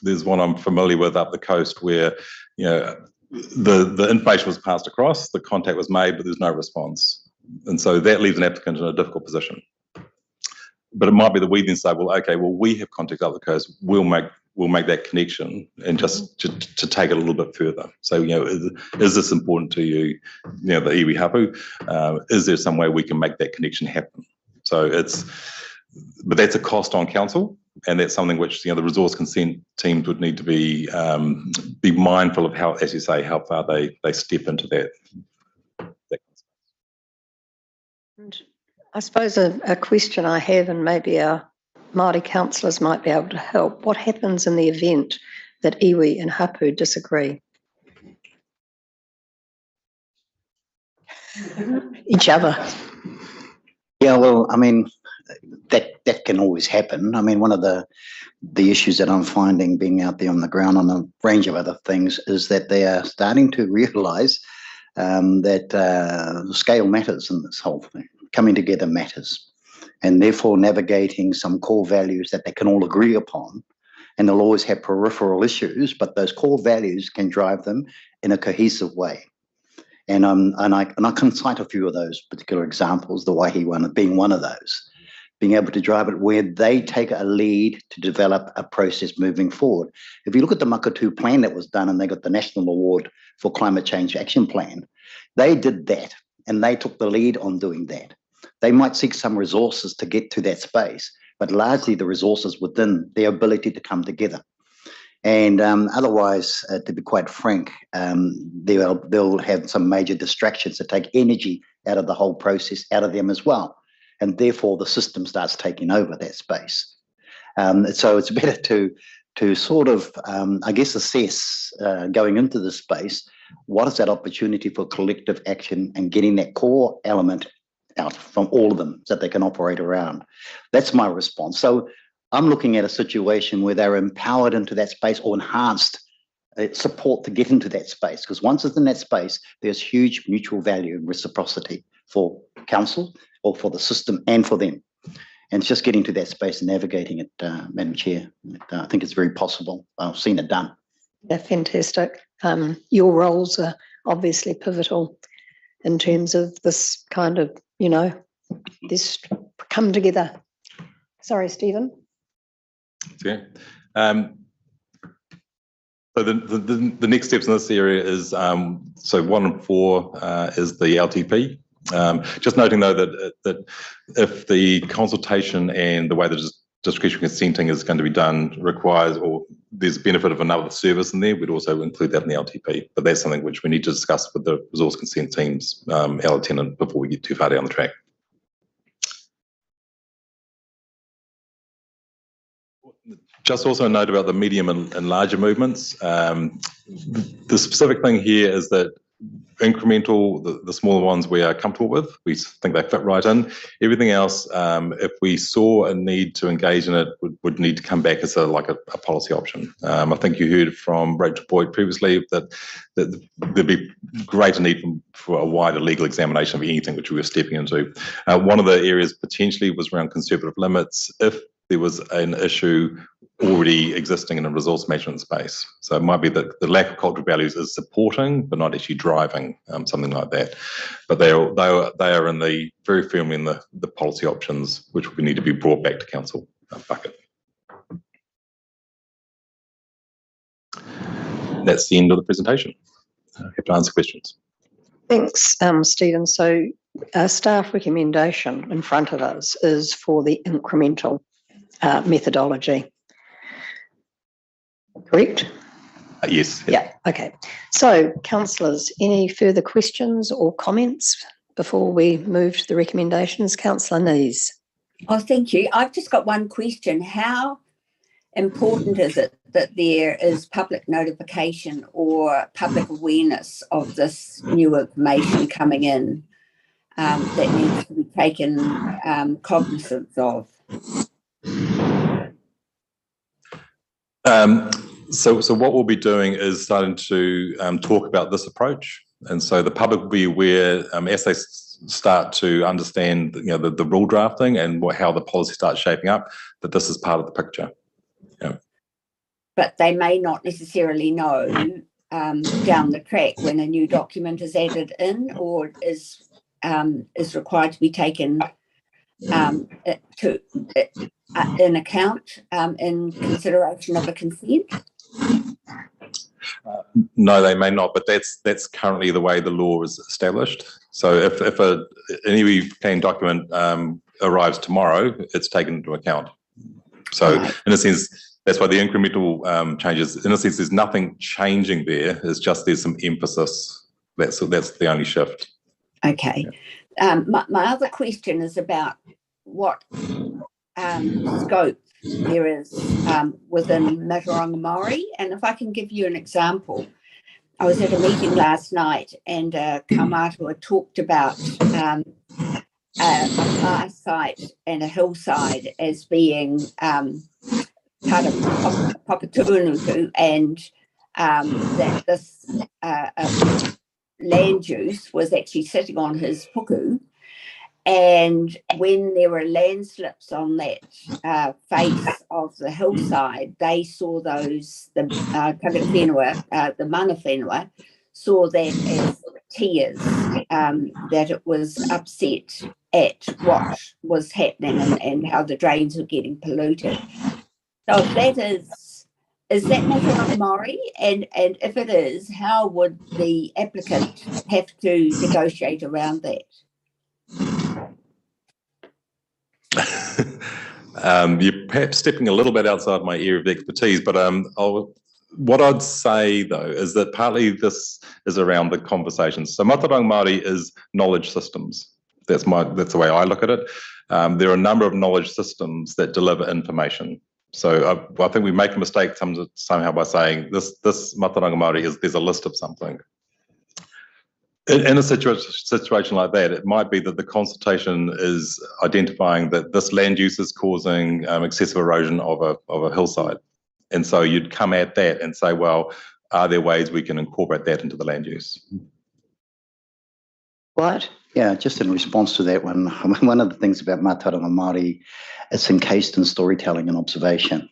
Speaker 20: there's one I'm familiar with up the coast where the information was passed across, the contact was made, but there's no response, and so that leaves an applicant in a difficult position. But it might be that we then say, we have contact up the coast, we'll make that connection, and just to take it a little bit further. So, is this important to you, the iwi hapu? Is there some way we can make that connection happen? So but that's a cost on council, and that's something which the resource consent teams would need to be mindful of how, as you say, how far they step into that.
Speaker 1: And I suppose a question I have, and maybe our Māori councillors might be able to help. What happens in the event that iwi and hapu disagree? Each other.
Speaker 7: Yeah, well, I mean, that can always happen. I mean, one of the issues that I'm finding being out there on the ground on a range of other things is that they are starting to realise that scale matters in this whole thing. Coming together matters, and therefore navigating some core values that they can all agree upon. And they'll always have peripheral issues, but those core values can drive them in a cohesive way. And I can cite a few of those particular examples, the Waihi one being one of those, being able to drive it where they take a lead to develop a process moving forward. If you look at the Makatu plan that was done, and they got the National Award for Climate Change Action Plan, they did that, and they took the lead on doing that. They might seek some resources to get to that space, but largely the resources within their ability to come together. And otherwise, to be quite frank, they'll have some major distractions that take energy out of the whole process, out of them as well. And therefore, the system starts taking over that space. So it's better to sort of, I guess, assess going into this space, what is that opportunity for collective action and getting that core element out from all of them so that they can operate around. That's my response. So I'm looking at a situation where they're empowered into that space or enhanced support to get into that space, because once it's in that space, there's huge mutual value and reciprocity for council or for the system and for them. And it's just getting to that space and navigating it, Madam Chair. I think it's very possible. I've seen it done.
Speaker 1: Yeah, fantastic. Your roles are obviously pivotal in terms of this kind of, this come together. Sorry, Stephen.
Speaker 20: Okay. So the next steps in this area is, so 1 and 4 is the LTP. Just noting though that if the consultation and the way the discretionary consenting is going to be done requires, or there's benefit of another service in there, we'd also include that in the LTP. But that's something which we need to discuss with the resource consent teams, our tenant, before we get too far down the track. Just also a note about the medium and larger movements. The specific thing here is that incremental, the smaller ones we are comfortable with. We think they fit right in. Everything else, if we saw a need to engage in it, would need to come back as a policy option. I think you heard from Rachel Boyd previously that there'd be greater need for a wider legal examination of anything which we were stepping into. One of the areas potentially was around conservative limits if there was an issue already existing in a resource management space. So it might be that the lack of cultural values is supporting, but not actually driving something like that. But they are in the very firmly in the policy options, which we need to be brought back to council bucket. That's the end of the presentation. Happy to answer questions.
Speaker 1: Thanks, Stephen. So our staff recommendation in front of us is for the incremental methodology. Correct?
Speaker 20: Yes.
Speaker 1: Yeah, okay. So, councillors, any further questions or comments before we move to the recommendations? Councillor Nees.
Speaker 14: Oh, thank you. I've just got one question. How important is it that there is public notification or public awareness of this new information coming in that needs to be taken cognizance of?
Speaker 20: So what we'll be doing is starting to talk about this approach, and so the public will be aware as they start to understand, the rule drafting and how the policy starts shaping up, that this is part of the picture. Yeah.
Speaker 14: But they may not necessarily know down the track when a new document is added in or is required to be taken in account in consideration of a consent?
Speaker 20: No, they may not, but that's currently the way the law is established. So if an iwi plan document arrives tomorrow, it's taken into account. So in a sense, that's why the incremental changes, in a sense, there's nothing changing there. It's just there's some emphasis. That's the only shift.
Speaker 14: Okay. My other question is about what scope there is within Matauranga Māori. And if I can give you an example, I was at a meeting last night and Kaumātua talked about a car site and a hillside as being part of Papatūānuku, and that this land use was actually sitting on his puku. And when there were landslips on that face of the hillside, they saw those, the Tangata Whenua, the mana whenua, saw that as tears, that it was upset at what was happening and how the drains were getting polluted. So if that is that Matauranga Māori? And if it is, how would the applicant have to negotiate around that?
Speaker 20: You're perhaps stepping a little bit outside my area of expertise, but what I'd say though is that partly this is around the conversations. So Matauranga Māori is knowledge systems. That's the way I look at it. There are a number of knowledge systems that deliver information. So I think we make a mistake somehow by saying this Matauranga Māori there's a list of something. In a situation like that, it might be that the consultation is identifying that this land use is causing excessive erosion of a hillside. And so you'd come at that and say, well, are there ways we can incorporate that into the land use?
Speaker 1: What?
Speaker 7: Yeah, just in response to that one, one of the things about Matauranga Māori, it's encased in storytelling and observation.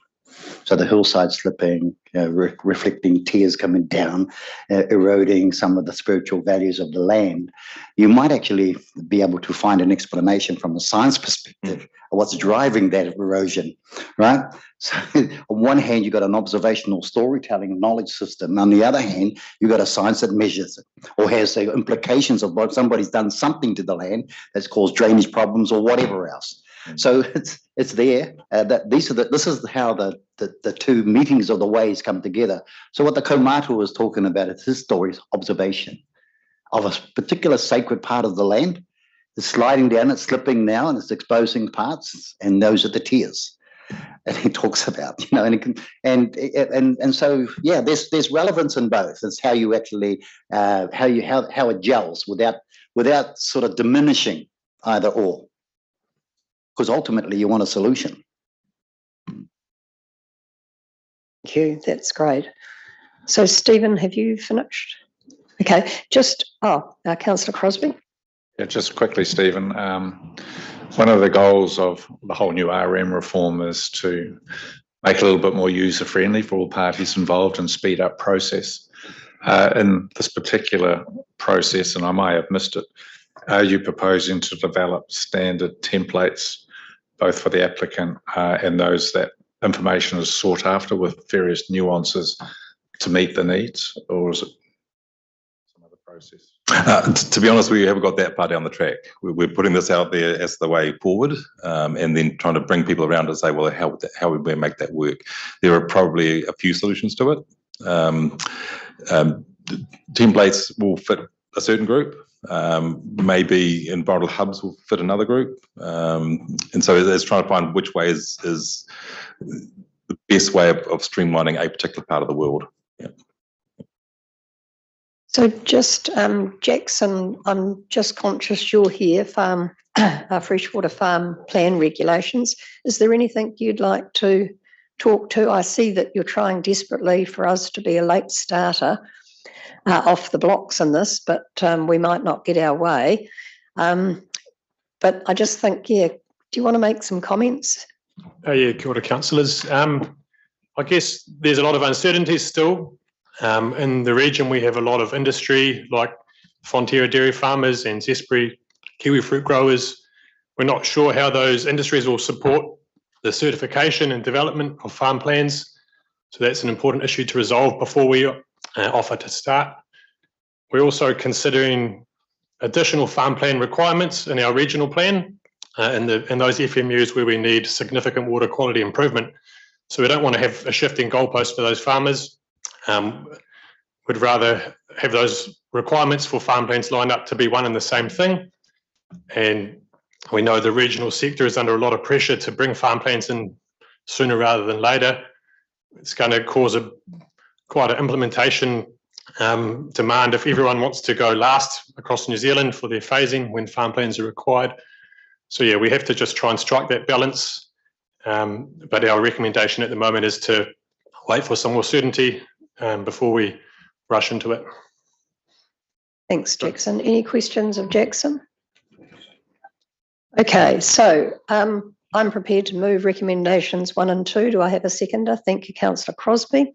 Speaker 7: So the hillside slipping, reflecting tears coming down, eroding some of the spiritual values of the land. You might actually be able to find an explanation from a science perspective of what's driving that erosion, right? So on one hand, you've got an observational storytelling knowledge system. On the other hand, you've got a science that measures it or has the implications of what somebody's done something to the land that's caused drainage problems or whatever else. So it's there. This is how the two meetings of the ways come together. So what the Kaumātua was talking about is his story's observation of a particular sacred part of the land. It's sliding down, it's slipping now, and it's exposing parts, and those are the tears. And he talks about, and so yeah, there's relevance in both. It's how you actually how it gels without sort of diminishing either or. Because ultimately you want a solution.
Speaker 1: Thank you. That's great. So, Stephen, have you finished? Okay. Councillor Crosby.
Speaker 11: Yeah, just quickly, Stephen. One of the goals of the whole new RM reform is to make it a little bit more user-friendly for all parties involved and speed up process. In this particular process, and I may have missed it, are you proposing to develop standard templates both for the applicant and those that information is sought after with various nuances to meet the needs, or is it some other process?
Speaker 20: To be honest, we haven't got that far down the track. We're putting this out there as the way forward, and then trying to bring people around and say, well, how would we make that work? There are probably a few solutions to it. Templates will fit a certain group. Maybe environmental hubs will fit another group. And so it's trying to find which way is the best way of streamlining a particular part of the world. Yeah.
Speaker 1: So just, Jackson, I'm just conscious you're here, freshwater farm plan regulations. Is there anything you'd like to talk to? I see that you're trying desperately for us to be a late starter off the blocks in this, but we might not get our way. But I just think, do you want to make some comments?
Speaker 21: Yeah, kia ora, councillors. I guess there's a lot of uncertainties still. In the region, we have a lot of industry like Fonterra dairy farmers and Zespri kiwi fruit growers. We're not sure how those industries will support the certification and development of farm plans. So that's an important issue to resolve before we offer to start. We're also considering additional farm plan requirements in our regional plan in those FMUs where we need significant water quality improvement. So we don't want to have a shifting goalpost for those farmers. We'd rather have those requirements for farm plans lined up to be one and the same thing. And we know the regional sector is under a lot of pressure to bring farm plans in sooner rather than later. It's going to cause quite an implementation demand if everyone wants to go last across New Zealand for their phasing when farm plans are required. So yeah, we have to just try and strike that balance. But our recommendation at the moment is to wait for some more certainty before we rush into it.
Speaker 1: Thanks, Jackson. Any questions of Jackson? Okay, so I'm prepared to move recommendations 1 and 2. Do I have a seconder? Thank you, Councillor Crosby.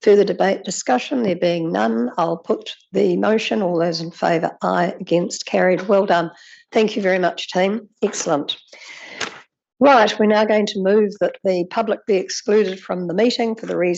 Speaker 1: Further debate, discussion, there being none, I'll put the motion. All those in favour, aye. Against, carried. Well done. Thank you very much, team. Excellent. Right, we're now going to move that the public be excluded from the meeting for the reason